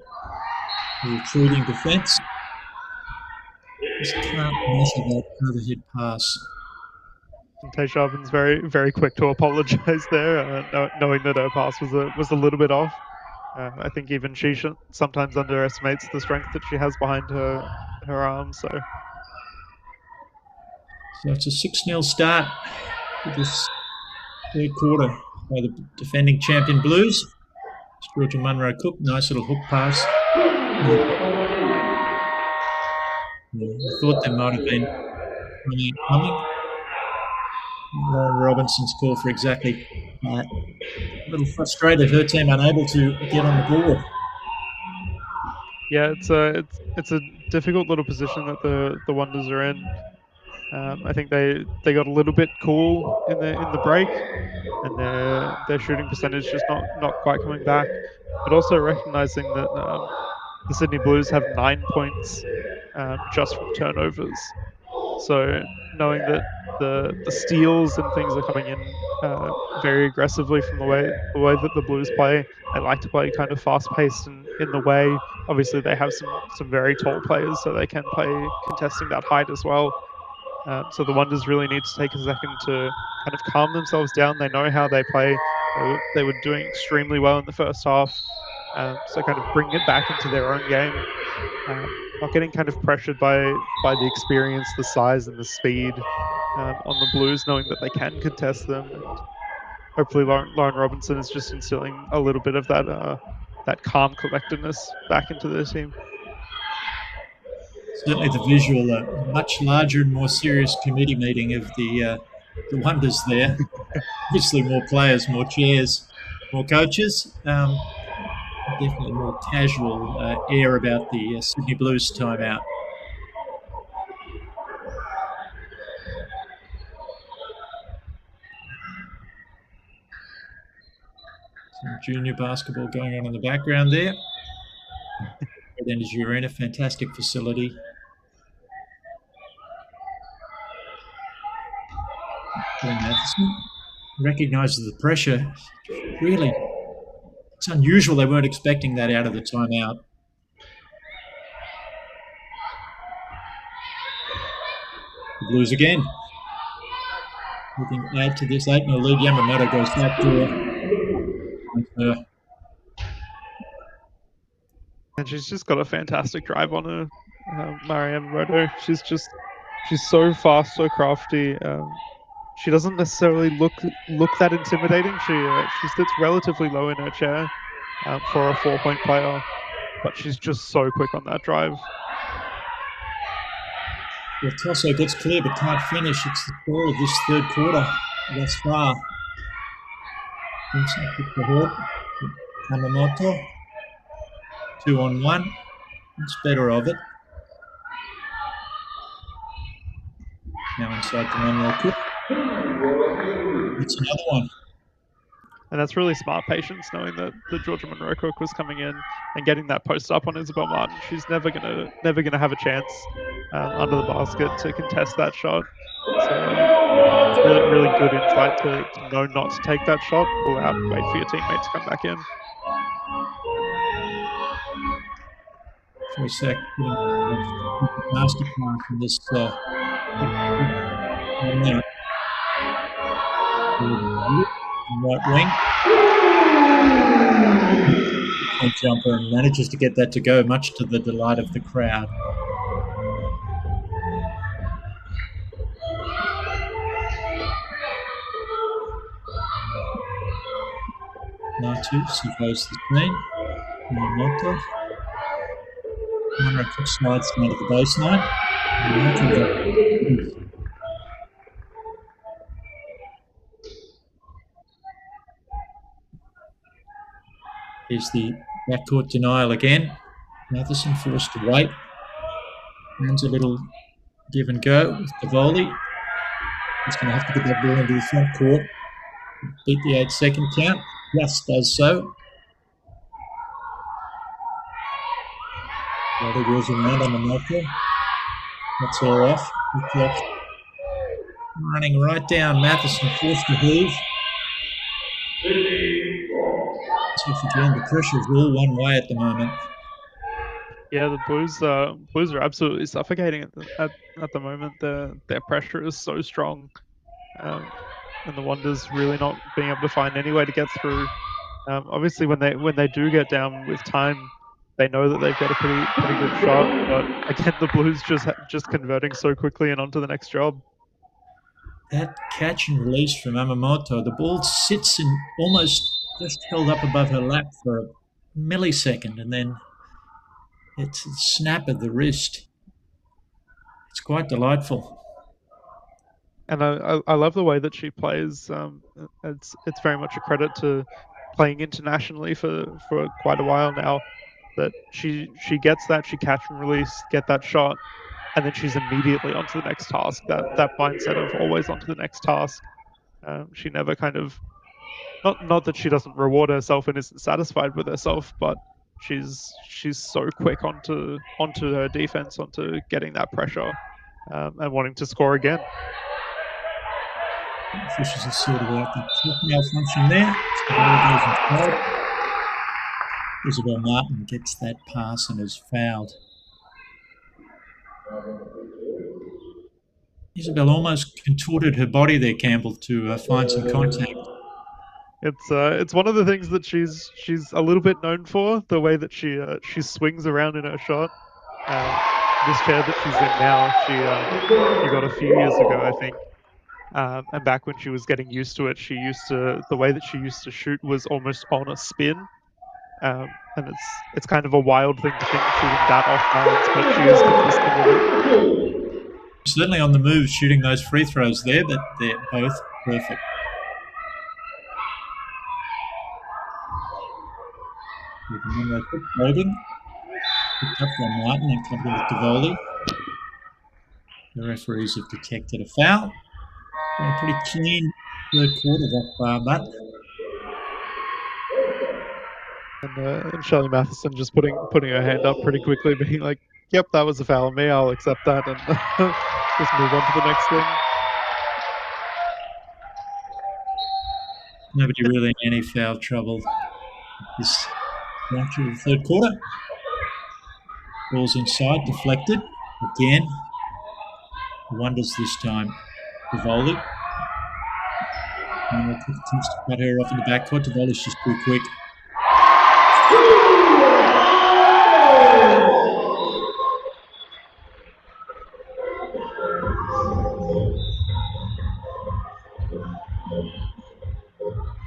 The retreating defence. Just can't measure that overhead pass. And Tasia Ovens very, very quick to apologise there, knowing that her pass was a little bit off. I think even she sometimes underestimates the strength that she has behind her arms. So it's a 6-0 start for this third quarter by the defending champion Blues. It's Georgia Munro Cook, nice little hook pass. I thought there might have been coming. Lauren Robinson's call for exactly that. A little frustrated, her team unable to get on the board. Yeah, it's a difficult little position that the Wonders are in. I think they got a little bit cool in the break, and their shooting percentage just not quite coming back. But also recognizing that the Sydney Blues have 9 points just from turnovers. So knowing that the steals and things are coming in very aggressively from the way that the Blues play, they like to play kind of fast paced and in the way. Obviously, they have some very tall players, so they can play contesting that height as well. So the Wonders really need to take a second to kind of calm themselves down. They know how they play. They were doing extremely well in the first half. So kind of bring it back into their own game, not getting kind of pressured by the experience, the size, and the speed on the Blues, knowing that they can contest them, and hopefully Lauren Robinson is just instilling a little bit of that calm collectedness back into their team. Certainly, the visual, much larger and more serious committee meeting of the Wonders there. Obviously, more players, more chairs, more coaches. Definitely more casual air about the Sydney Blues timeout. Some junior basketball going on in the background there. Red Energy Arena, fantastic facility. Glenn Matheson recognises the pressure. Really, it's unusual. They weren't expecting that out of the timeout. The Blues again. Looking to add to this 8-0 lead. Yamamoto goes back to And she's just got a fantastic drive on her, Mari Yamamoto. She's so fast, so crafty. She doesn't necessarily look that intimidating. She sits relatively low in her chair for a 4-point player, but she's just so quick on that drive. Well, Tosso gets clear but can't finish. It's the score of this third quarter thus far. Vincent took the hit. Yamamoto. 2-on-1. It's better of it. Now inside to Manuel Cook. It's another one. And that's really smart patience, knowing that the Georgia Monroe Cook was coming in and getting that post up on Isabel Martin. She's never gonna have a chance under the basket to contest that shot. So really good insight to know not to take that shot, pull out, wait for your teammate to come back in. For a sec, masterclass in this right wing. Jumper and manages to get that to go, much to the delight of the crowd. Natu surveys the screen. Yamamoto. Monroe Cook slides down to the baseline. Here's the backcourt denial again. Matheson forced to wait. Runs a little give and go with Cavoli. He's going to have to get that ball into the front court. Beat the 8-second count. Just does so. The other goes around on the marker. That's her off. Running right down. Matheson forced to heave. So again, the pressure is all one way at the moment. Yeah, the Blues are absolutely suffocating at the moment. Their pressure is so strong, and the Wonders really not being able to find any way to get through. Obviously, when they do get down with time, they know that they've got a pretty good shot. But again, the Blues just converting so quickly and onto the next job. That catch and release from Yamamoto, the ball sits in almost just held up above her lap for a millisecond, and then it's a snap of the wrist. It's quite delightful. And I love the way that she plays. It's very much a credit to playing internationally for quite a while now, that she gets that, she catch and release, get that shot, and then she's immediately onto the next task. That mindset of always onto the next task. She never kind of, not that she doesn't reward herself and isn't satisfied with herself, but she's so quick onto her defense, onto getting that pressure, and wanting to score again. Officials have sorted out the check malfunction there. So the ball goes inside. Isabel Martin gets that pass and is fouled. Isabel almost contorted her body there, Campbell, to find some contact. It's one of the things that she's a little bit known for, the way that she swings around in her shot. This chair that she's in now, she got a few years ago, I think. And back when she was getting used to it, the way that she used to shoot was almost on a spin. And it's kind of a wild thing to think shooting that off balance, but she is consistent with it. Certainly on the move, shooting those free throws there, but they're both perfect. With the Monroe quick loading, picked up by Martin and company with Davoli. The referees have detected a foul. Been a pretty clean third quarter thus far, but. And Shelley Matheson just putting her hand up pretty quickly, being like, "Yep, that was a foul on me. I'll accept that and just move on to the next thing." Nobody really in any foul trouble this juncture of the third quarter. Ball's inside, deflected again. Wonders this time. Davoli. Attempts to cut her off in the backcourt. Davoli's just too quick.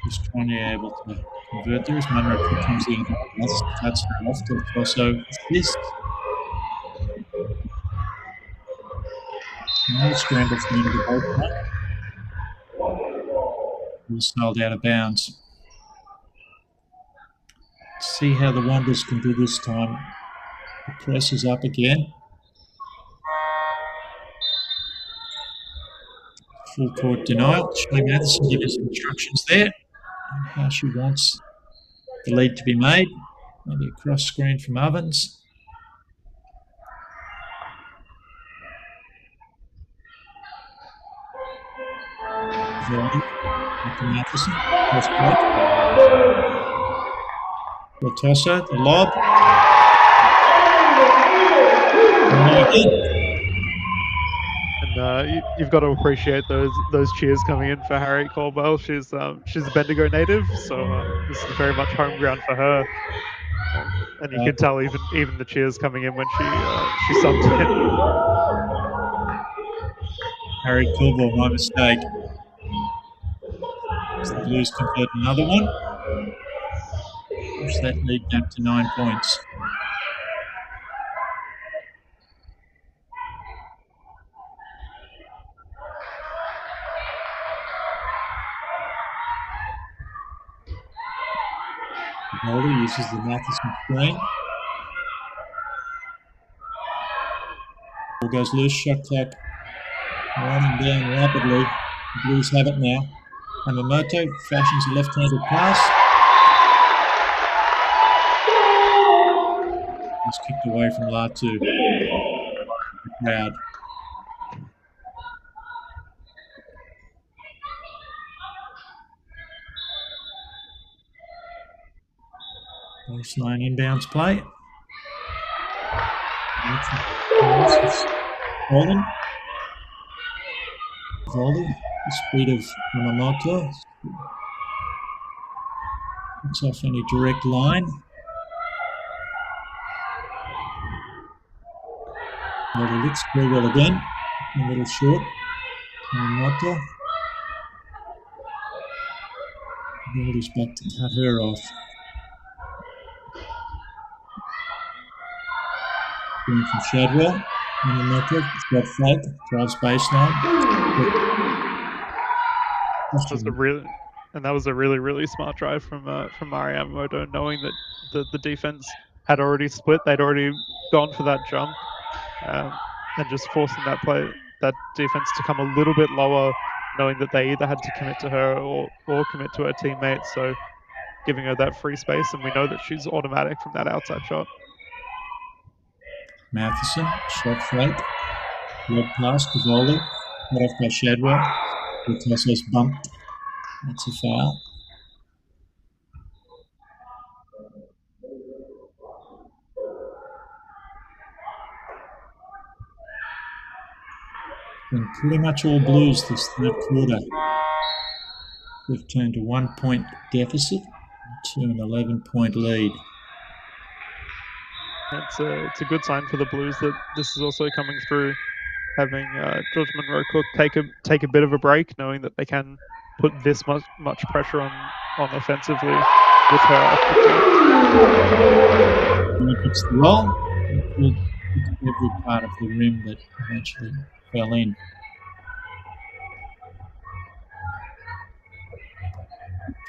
Just trying to be able to convert there as Monroe comes in. Cuts her off to also assist. No scramble for the end of the ball play. Was held out of bounds. See how the Wonders can do this time. The press is up again. Full court denial. Shelley Matheson giving some instructions there on how she wants the lead to be made. Maybe a cross screen from Ovens. Matheson. First break. Latosa, the lob. And you've got to appreciate those cheers coming in for Harriet Caldwell. She's a Bendigo native, so this is very much home ground for her. And you can tell even the cheers coming in when she subbed in. Harriet Caldwell, my mistake. So the Blues convert another one. Push that lead back to 9 points. Mulder uses the Matheson screen. Ball goes loose, shot clock running down rapidly. The Blues have it now. Yamamoto fashions a left-handed pass. It's kicked away from Latu. The crowd. Baseline inbounds play. Holden. Voldy. The speed of Yamamoto. It's off any direct line. Voldy looks very well again. A little short. Yamamoto. Voldy's back to cut her off. Going from Shadwell. Yamamoto. Got flag. Drives baseline. That was a really smart drive from Mari Yamamoto, knowing that the defense had already split. They'd already gone for that jump. and just forcing that defense to come a little bit lower, knowing that they either had to commit to her or commit to her teammates. So giving her that free space, and we know that she's automatic from that outside shot. Matheson, shot fake, lob pass to Volley, cut off by Shadwell. Tasso's bumped. That's a foul. Been pretty much all Blues this third quarter. We've turned a 1 point deficit to an 11-point lead. It's a good sign for the Blues that this is also coming through, having George Monroe Cook take a bit of a break, knowing that they can put this much pressure on offensively with her off the court. It's the roll. Every part of the rim that eventually fell in.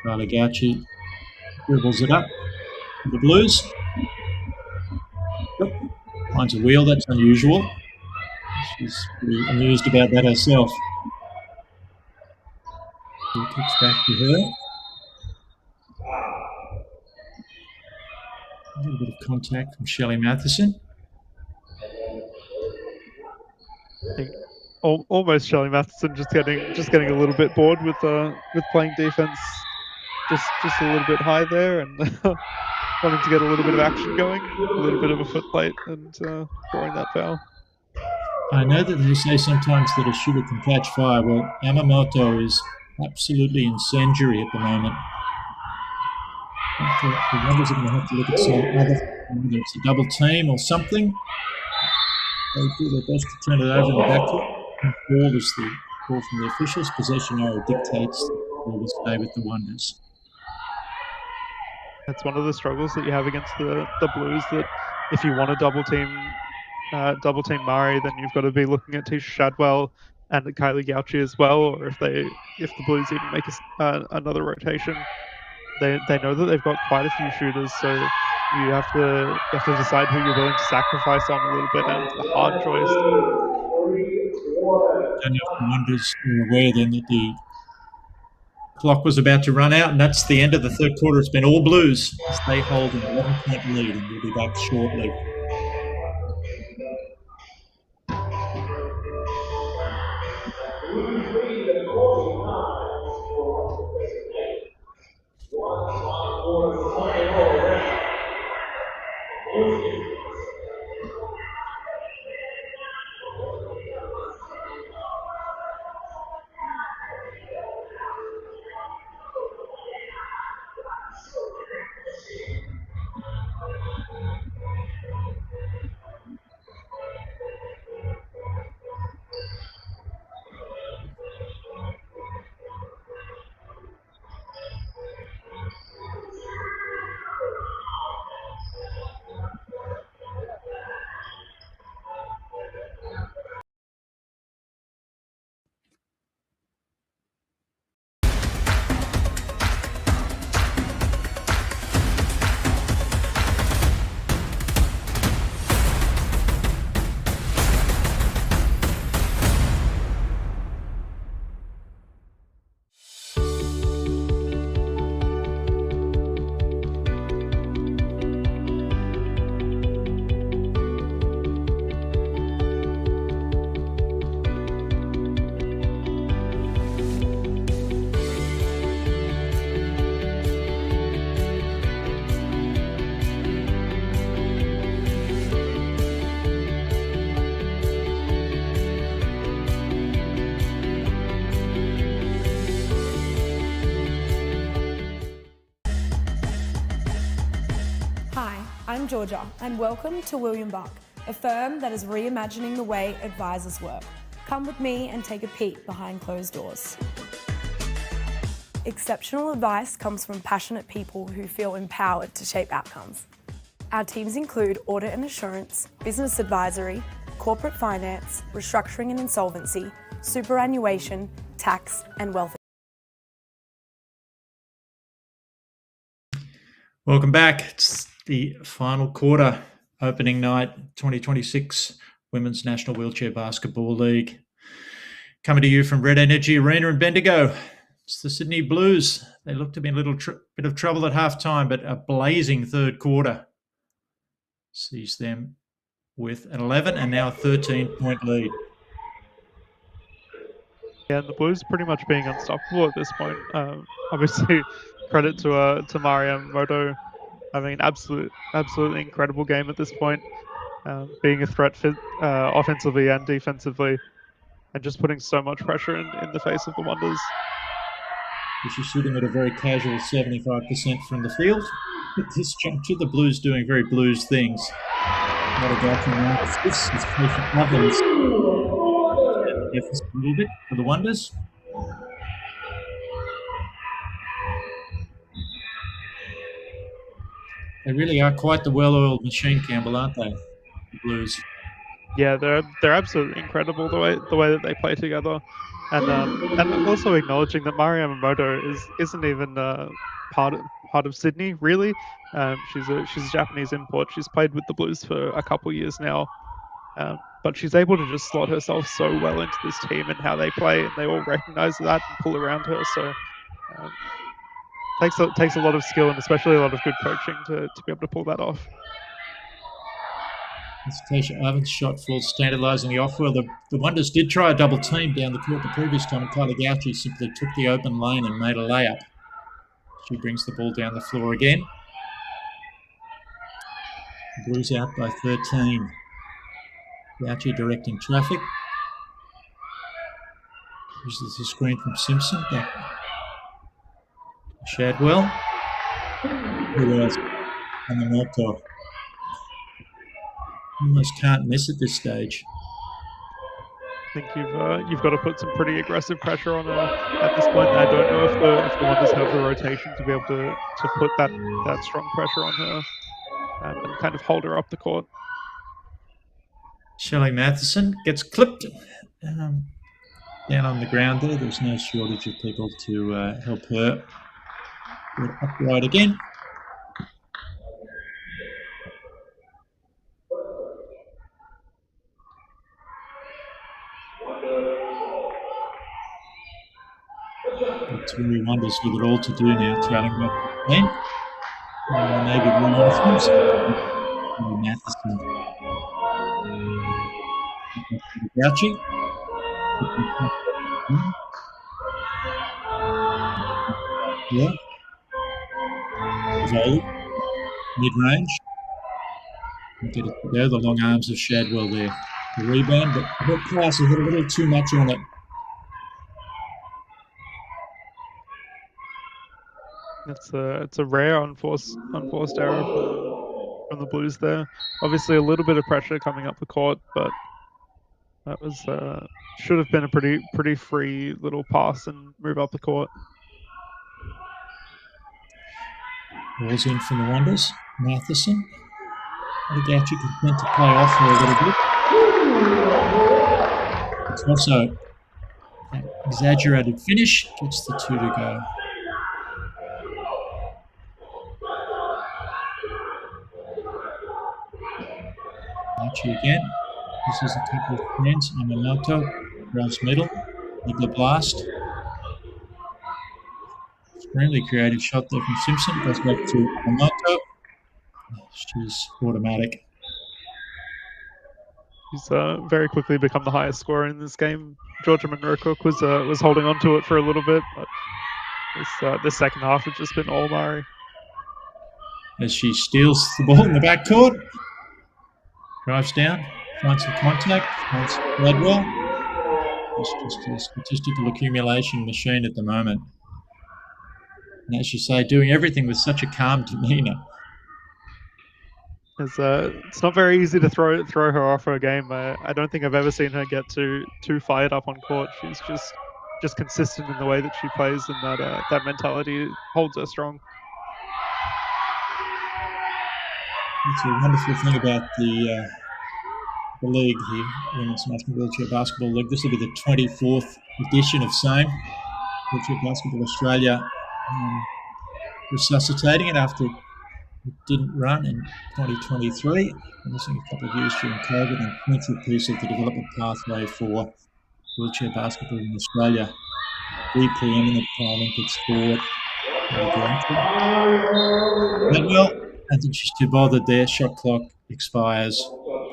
Charlie Gauci dribbles it up for the Blues. Yep. Finds a wheel, that's unusual. She's pretty amused about that herself. He kicks back to her. A little bit of contact from Shelley Matheson. Almost Shelley Matheson just getting a little bit bored with playing defense, just a little bit high there, and wanting to get a little bit of action going, a little bit of a foot plate, and drawing that foul. I know that they say sometimes that a shooter can catch fire. Well, Yamamoto is absolutely incendiary at the moment. The Wanderers are going to have to look at some other, whether it's a double team or something. They do their best to turn it over in the backcourt. Ball is the call from the officials. Possession arrow dictates that the ball will stay with the Wonders. That's one of the struggles that you have against the Blues, that if you want to double team Murray, then you've got to be looking at Tisha Shadwell and Kylie Gauci as well. Or if the Blues even make another rotation, they know that they've got quite a few shooters. So you have to decide who you're willing to sacrifice on a little bit, and it's a hard choice. I don't know if the Wonders are aware then that the clock was about to run out, and that's the end of the third quarter. It's been all Blues as they hold an 11-point lead, and we'll be back shortly. I'm Georgia, and welcome to William Buck, a firm that is reimagining the way advisors work. Come with me and take a peek behind closed doors. Exceptional advice comes from passionate people who feel empowered to shape outcomes. Our teams include audit and assurance, business advisory, corporate finance, restructuring and insolvency, superannuation, tax, and wealth. Welcome back. It's the final quarter, opening night 2026 Women's National Wheelchair Basketball League. Coming to you from Red Energy Arena in Bendigo. It's the Sydney Blues. They look to be in a little bit of trouble at halftime, but a blazing third quarter sees them with an 11 and now a 13-point lead. Yeah, and the Blues pretty much being unstoppable at this point. Obviously, credit to Mariam Moto having an absolutely incredible game at this point, being a threat offensively and defensively, and just putting so much pressure in the face of the Wonders. She's shooting at a very casual 75% from the field. At this juncture, the Blues doing very Blues things. Not about to this is patient Evans. Deficit a little bit for the Wonders. They really are quite the well-oiled machine, Campbell, aren't they? The Blues. Yeah, they're absolutely incredible the way that they play together, and also acknowledging that Mariam Moto isn't even part of Sydney really. She's a Japanese import. She's played with the Blues for a couple years now, but she's able to just slot herself so well into this team and how they play, and they all recognise that and pull around her. So takes a lot of skill and especially a lot of good coaching to be able to pull that off. As Tasha Evans' shot falls standardising the off-wheel. The Wonders did try a double team down the court the previous time, and Kylie Gauchi simply took the open lane and made a layup. She brings the ball down the floor again. The Blues out by 13. Gauchi directing traffic. Uses the screen from Simpson. Back Shadwell. Who else? And the Moto. Almost can't miss at this stage. I think you've got to put some pretty aggressive pressure on her at this point. I don't know if the Wonders have the rotation to be able to put that strong pressure on her and kind of hold her up the court. Shelley Matheson gets clipped down on the ground there. There's no shortage of people to help her get upright again. It's really Wonders with it all to do now, trailing by 15. Maybe one offense. Matheson. Gauchi. Yeah. Volley. Mid-range. Get it to go. The long arms of Shadwell there. The rebound, but her pass has had a little too much on it. It's a rare unforced error from the Blues there. Obviously, a little bit of pressure coming up the court, but that was should have been a pretty free little pass and move up the court. Ball's in from the Wonders. Matheson. Gauchi content to play off her a little bit. It's also an exaggerated finish. Gets the two to go. Gauchi again. This is a couple of friends. Yamamoto grabs middle. Nicola Blast. Extremely creative shot there from Simpson. Goes back to Yamamoto. She's automatic. He's very quickly become the highest scorer in this game. Georgia Monroe-Cook was holding on to it for a little bit, but this second half has just been all Murray. As she steals the ball in the backcourt. Drives down, finds some contact, finds Gladwell. It's just a statistical accumulation machine at the moment. And as you say, doing everything with such a calm demeanour. It's not very easy to throw her off her game. I don't think I've ever seen her get too fired up on court. She's just consistent in the way that she plays, and that mentality holds her strong. It's a wonderful thing about the league, the Women's National Wheelchair Basketball League. This will be the 24th edition of SAME, Wheelchair Basketball Australia, resuscitating it after It didn't run in 2023, missing a couple of years during COVID, and essential piece of the development pathway for wheelchair basketball in Australia. The preeminent Paralympic sport. Well, I think she's too bothered there. Shot clock expires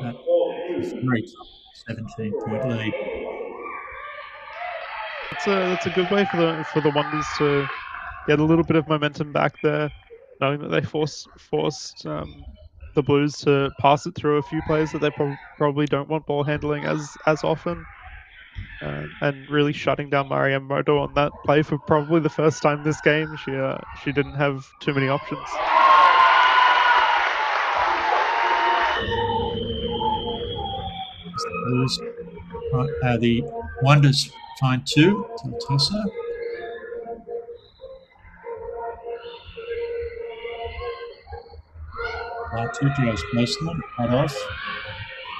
at a very tough 17-point lead. That's a good way for the Wonders to get a little bit of momentum back there, knowing that they forced the Blues to pass it through a few players that they probably don't want ball handling as often, and really shutting down Mariam Moto on that play for probably the first time this game. She didn't have too many options. The Wonders find two. Tossa. Two drives baseline, cut off.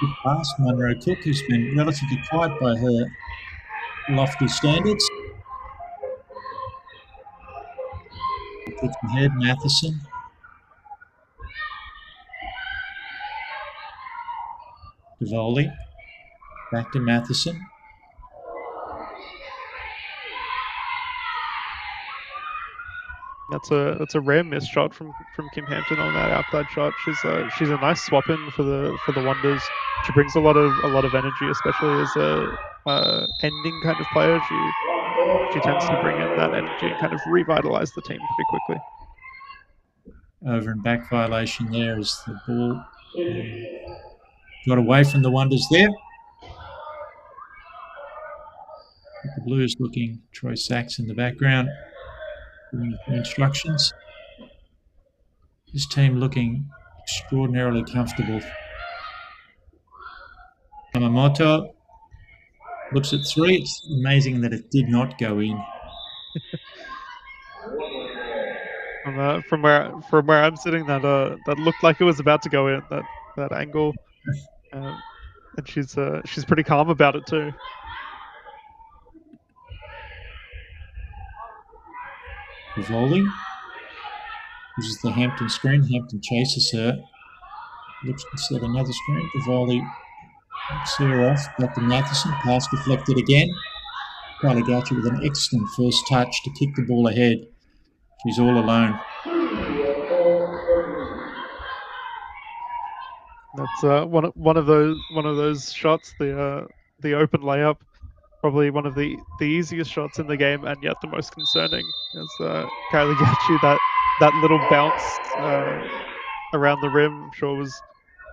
Good pass, Munro Cook, who's been relatively quiet by her lofty standards. Kicks ahead, Matheson. Devoli. Back to Matheson. That's a rare missed shot from Kim Hampton on that outside shot. She's a nice swap in for the Wonders. She brings a lot of energy, especially as a ending kind of player. She tends to bring in that energy and kind of revitalize the team pretty quickly. Over and back violation there as the ball got away from the Wonders there. The Blues looking, Troy Sachs in the background, giving instructions. This team looking extraordinarily comfortable. Yamamoto looks at three. It's amazing that it did not go in. From where I'm sitting, that looked like it was about to go in, that angle, and she's pretty calm about it too. Rivoli uses the Hampton screen. Hampton chases her. Looks to set another screen. Rivoli knocks her off. Back to Matheson. Pass deflected again. Palagacci with an excellent first touch to kick the ball ahead. She's all alone. That's one of those shots. The open layup, probably one of the easiest shots in the game, and yet the most concerning. As Kylie Gacci, that little bounce around the rim, I'm sure was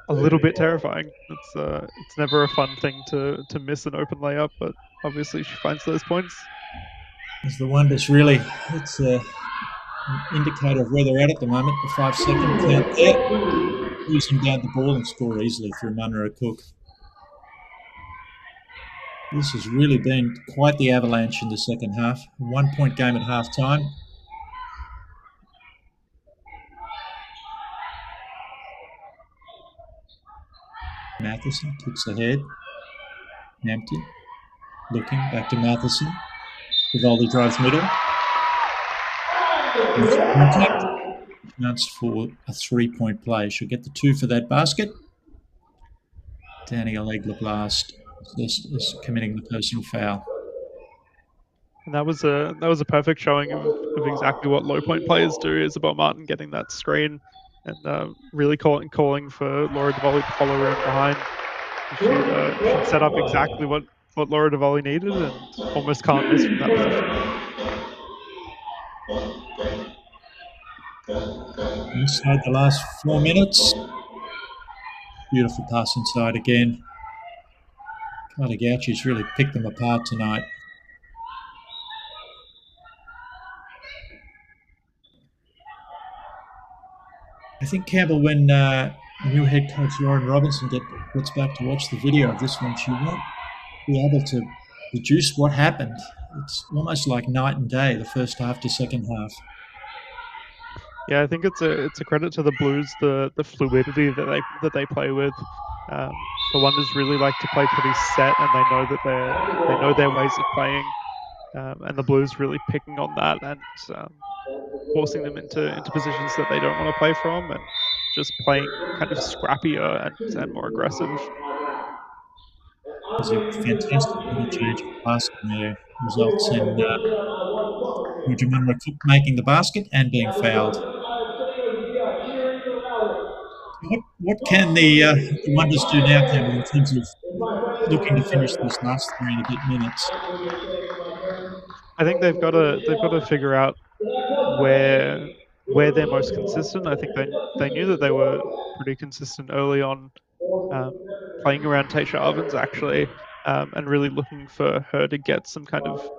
a little bit terrifying. It's never a fun thing to miss an open layup, but obviously she finds those points. As the Wonders really, it's an indicator of where they're at the moment. The 5-second count there. Losing down the ball and score easily through Munro Cook. This has really been quite the avalanche in the second half. 1-point game at half time. Matheson kicks ahead. Hampton looking back to Matheson. Rivoli drives middle. Contact. Chance for a 3-point play. She'll get the 2 for that basket. Danielle Egler-Blast is committing the personal foul. And that was a perfect showing of exactly what low point players do. Isabel Martin getting that screen and really calling for Laura Devoli to follow her in behind. She'd set up exactly what Laura Devoli needed and almost can't miss from that position. Inside the last 4 minutes. Beautiful pass inside again. Kalagauchi's really picked them apart tonight. I think, Campbell, when new head coach Lauren Robinson gets back to watch the video of this one, she won't be able to reduce what happened. It's almost like night and day, the first half to second half. Yeah, I think it's a credit to the Blues, the fluidity that they play with. The Wonders really like to play pretty set, and they know their ways of playing, and the Blues really picking on that and forcing them into positions that they don't want to play from, and just playing kind of scrappier and more aggressive. There's a fantastic interchange of passing there, results in Georgia Munro making the basket and being fouled. What can the Wonders do now, Cameron, in terms of looking to finish these last 3 and a bit minutes? I think they've got to figure out where they're most consistent. I think they knew that they were pretty consistent early on, playing around Tasha Ovens actually, and really looking for her to get some kind of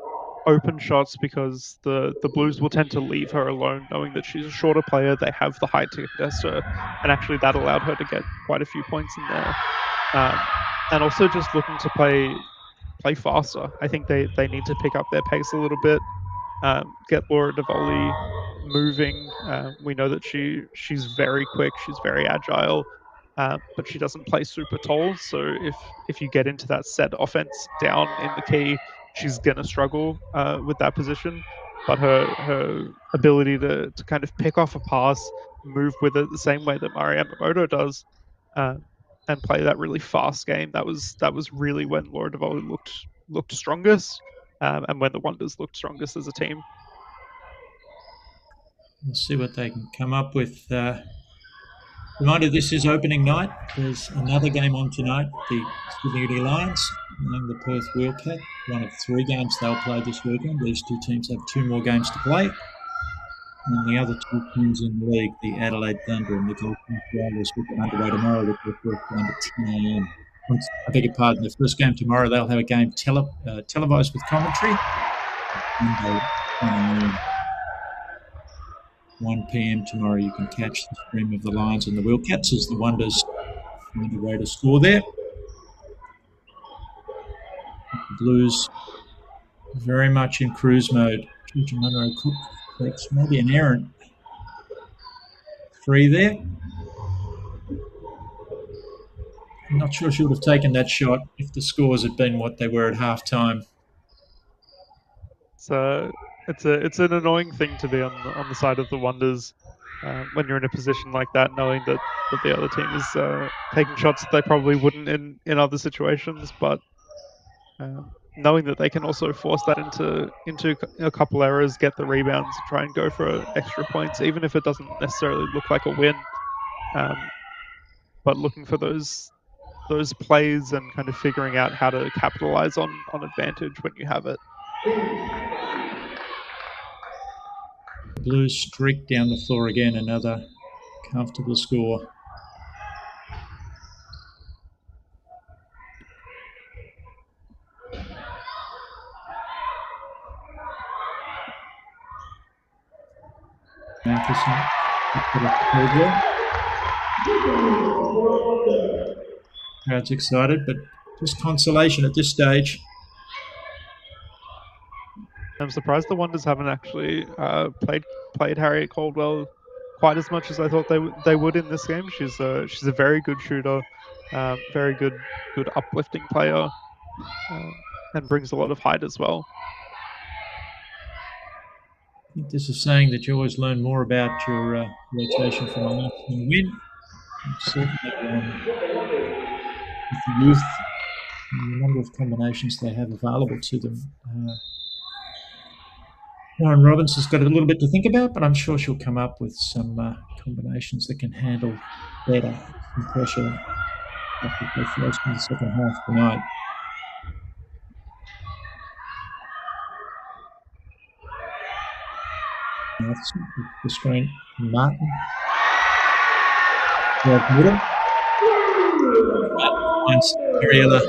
open shots, because the Blues will tend to leave her alone, knowing that she's a shorter player. They have the height to contest her, and actually that allowed her to get quite a few points in there. And also just looking to play faster. I think they need to pick up their pace a little bit, get Laura Devoli moving. We know that she's very quick, she's very agile, but she doesn't play super tall. So if you get into that set offense down in the key, she's gonna struggle with that position. But her ability to kind of pick off a pass, move with it the same way that Maria Yamamoto does, uh, and play that really fast game. That was really when Laura Devoli looked strongest, and when the Wonders looked strongest as a team. We'll see what they can come up with. Reminder, this is opening night. There's another game on tonight. The Sydney Lions playing the Perth Wheelcat. One of 3 games they'll play this weekend. These 2 teams have 2 more games to play. And the other 2 teams in the league, the Adelaide Thunder and the Gold Coast Whalers, will get underway tomorrow with their first game at 10 a.m. I beg your pardon, the first game tomorrow, they'll have a game televised with commentary. And 1 p.m. tomorrow, you can catch the stream of the Lions and the Wheelcats as the Wonders find a way to score there. The Blues very much in cruise mode. Georgia Munro Cook takes maybe an errant free there. I'm not sure she would have taken that shot if the scores had been what they were at halftime. So it's an annoying thing to be on the side of the Wonders, when you're in a position like that, knowing that the other team is taking shots that they probably wouldn't in other situations, but knowing that they can also force that into a couple errors, get the rebounds, try and go for extra points, even if it doesn't necessarily look like a win. But looking for those plays and kind of figuring out how to capitalize on advantage when you have it. Blues streak down the floor again, another comfortable score. Matheson, crowd's excited, but just consolation at this stage. I'm surprised the Wonders haven't actually played Harriet Caldwell quite as much as I thought they would in this game. She's a very good shooter, very good uplifting player, and brings a lot of height as well. I think this is saying that you always learn more about your rotation from a loss than a win. Certainly, with the youth and the number of combinations they have available to them. Lauren Robbins has got a little bit to think about, but I'm sure she'll come up with some combinations that can handle better some pressure after they first in the second half tonight. The screen, Martin. Right middle. Finds Ariella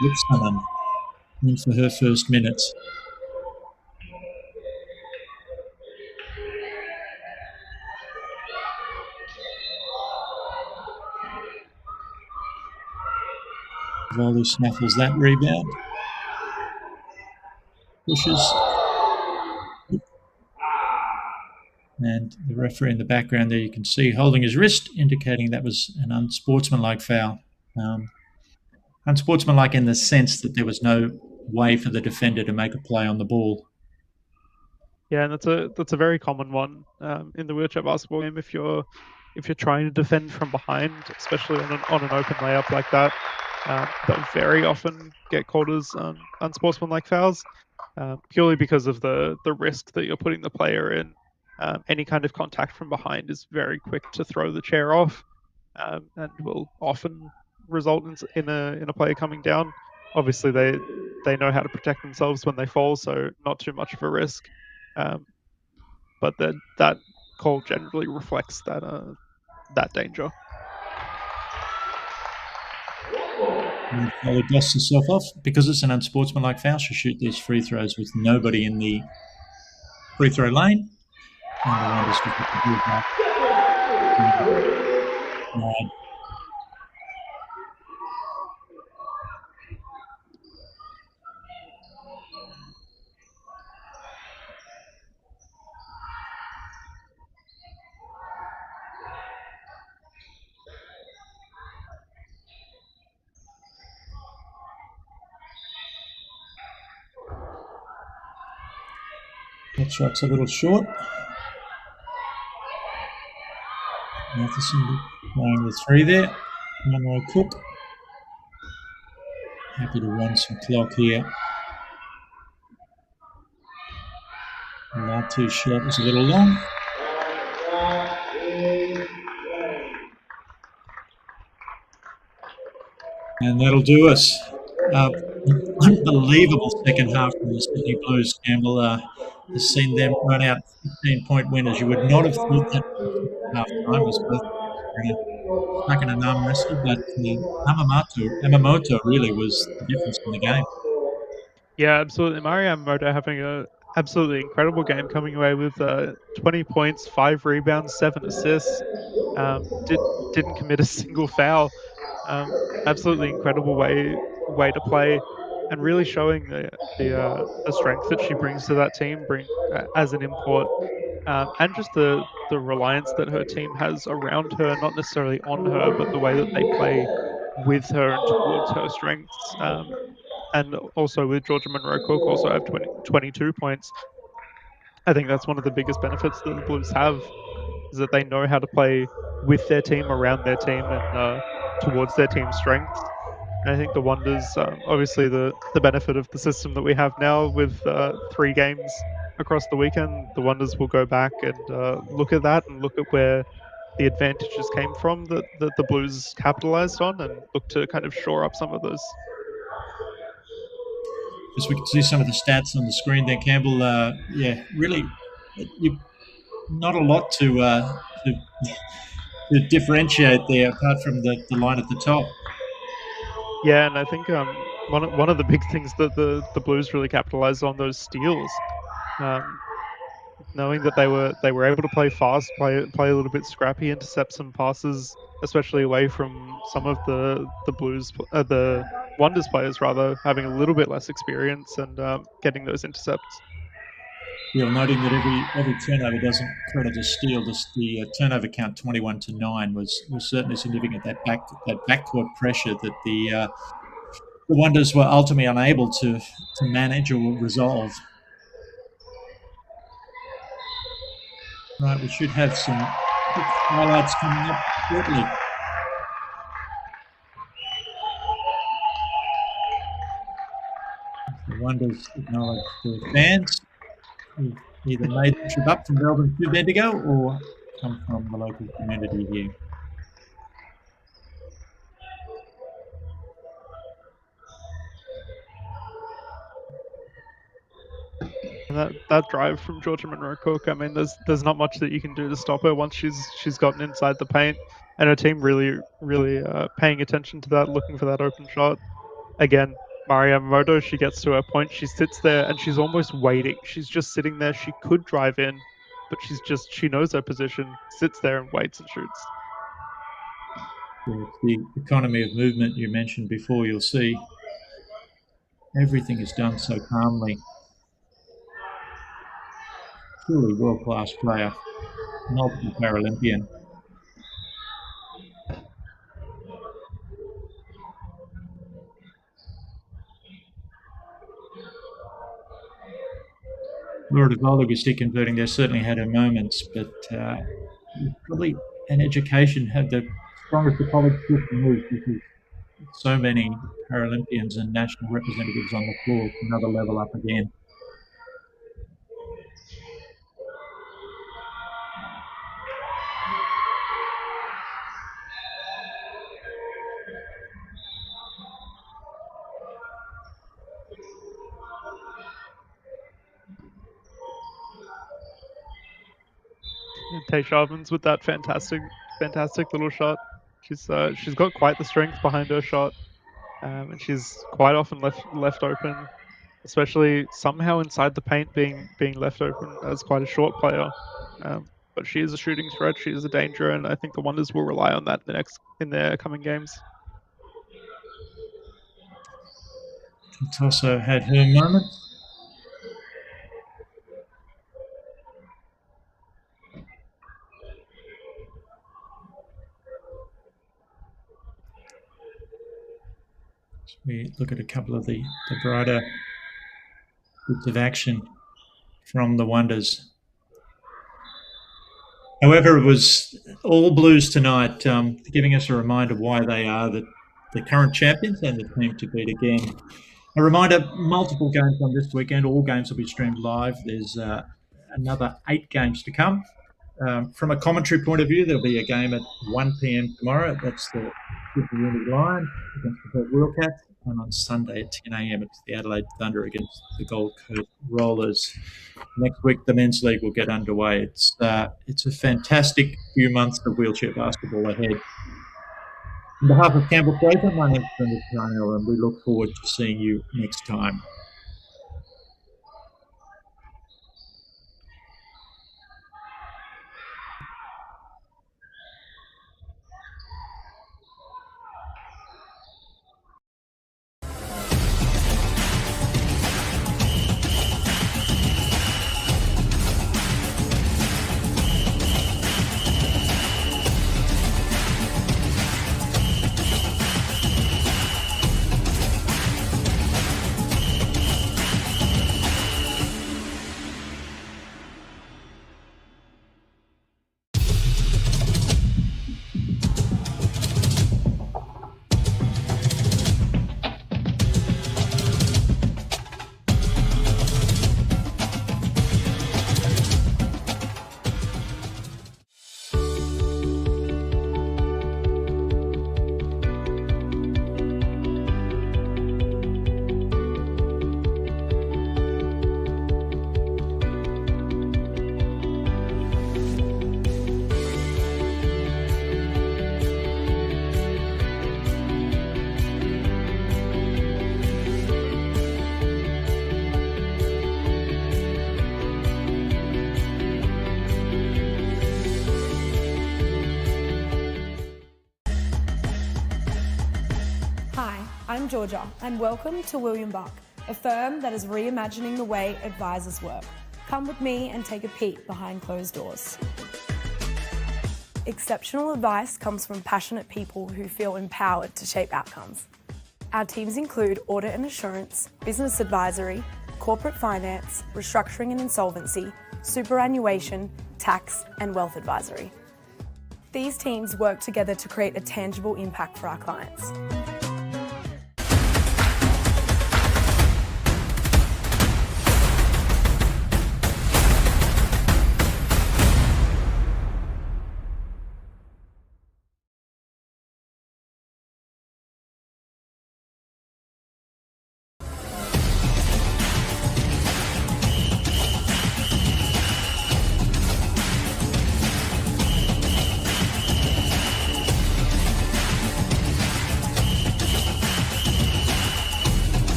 Whitson in for her first minutes. Volley snaffles that rebound. Pushes. And the referee in the background there, you can see holding his wrist, indicating that was an unsportsmanlike foul. Unsportsmanlike in the sense that there was no way for the defender to make a play on the ball. Yeah, and that's a very common one in the wheelchair basketball game. If you're trying to defend from behind, especially on an open layup like that, they'll very often get called as unsportsmanlike fouls, purely because of the risk that you're putting the player in. Any kind of contact from behind is very quick to throw the chair off, and will often result in a player coming down. Obviously, they know how to protect themselves when they fall, so not too much of a risk. Um, but that call generally reflects that danger. And Foley dusts herself off. Because it's an unsportsmanlike foul, she'll shoot these free throws with nobody in the free throw lane. And the Wonders will get the ball back. 9. That shot's a little short. Matheson playing the 3 there. Monroe Cook. Happy to run some clock here. Latu's shot was a little long. And that'll do us. Unbelievable second half from the Sydney Blues. Campbell has seen them run out 15-point winners. You would not have thought that half time as both teams were stuck in an arm wrestle, but Yamamoto really was the difference in the game. Yeah, absolutely. Mario Yamamoto having a absolutely incredible game, coming away with 20 points, 5 rebounds, 7 assists. Didn't commit a single foul. Absolutely incredible way to play, and really showing the strength that she brings to that team, as an import, and just the reliance that her team has around her, not necessarily on her, but the way that they play with her and towards her strengths. And also with Georgia Monroe Cook also have 22 points. I think that's one of the biggest benefits that the Blues have, is that they know how to play with their team, around their team, and towards their team's strengths. And I think the Wonders, obviously the benefit of the system that we have now with 3 games across the weekend, the Wonders will go back and look at that and look at where the advantages came from that the Blues capitalized on, and look to kind of shore up some of those. Just we can see some of the stats on the screen there, Campbell. Yeah, really, not a lot to differentiate there apart from the line at the top. Yeah, and I think one of the big things that the Blues really capitalized on, those steals, um, knowing that they were able to play fast, play a little bit scrappy, intercept some passes, especially away from some of the Wonders players, rather, having a little bit less experience, and getting those intercepts. Yeah, noting that every turnover doesn't credit a steal. The turnover count 21-9 was certainly significant. That backcourt pressure that the Wonders were ultimately unable to manage or resolve. Right, we should have some quick highlights coming up shortly. The Wonders acknowledge their fans who've either made the trip up from Melbourne to Bendigo or come from the local community here. And that drive from Georgia Monroe Cook, I mean, there's not much that you can do to stop her once she's gotten inside the paint, and her team really paying attention to that, looking for that open shot. Again, Maria Yamamoto, she gets to her point, she sits there and she's almost waiting. She's just sitting there. She could drive in, but she knows her position, sits there and waits and shoots. It's the economy of movement you mentioned before. You'll see everything is done so calmly. Truly world-class player, multiple Paralympian. Laura DeVola was still converting there, certainly had her moments, but probably an education had the strongest of college system moves because so many Paralympians and national representatives on the floor, another level up again. Taysha Evans with that fantastic little shot. She's got quite the strength behind her shot, and she's quite often left open, especially somehow inside the paint, being left open as quite a short player. But she is a shooting threat. She is a danger, and I think the Wonders will rely on that in their coming games. Tosso had her moments. We look at a couple of the brighter bits of action from the Wonders. However, it was all Blues tonight, giving us a reminder why they are the current champions and the team to beat again. A reminder, multiple games on this weekend. All games will be streamed live. There's another 8 games to come. From a commentary point of view, there'll be a game at 1 p.m. tomorrow. That's the Sydney Uni Lion against the Perth Wheelcats. And on Sunday at 10 a.m., it's the Adelaide Thunder against the Gold Coast Rollers. Next week, the men's league will get underway. It's a fantastic few months of wheelchair basketball ahead. On behalf of Campbell Fraser, my name is Brendan Carnell, and we look forward to seeing you next time. I'm Georgia, and welcome to William Buck, a firm that is reimagining the way advisors work. Come with me and take a peek behind closed doors. Exceptional advice comes from passionate people who feel empowered to shape outcomes. Our teams include audit and assurance, business advisory, corporate finance, restructuring and insolvency, superannuation, tax, and wealth advisory. These teams work together to create a tangible impact for our clients.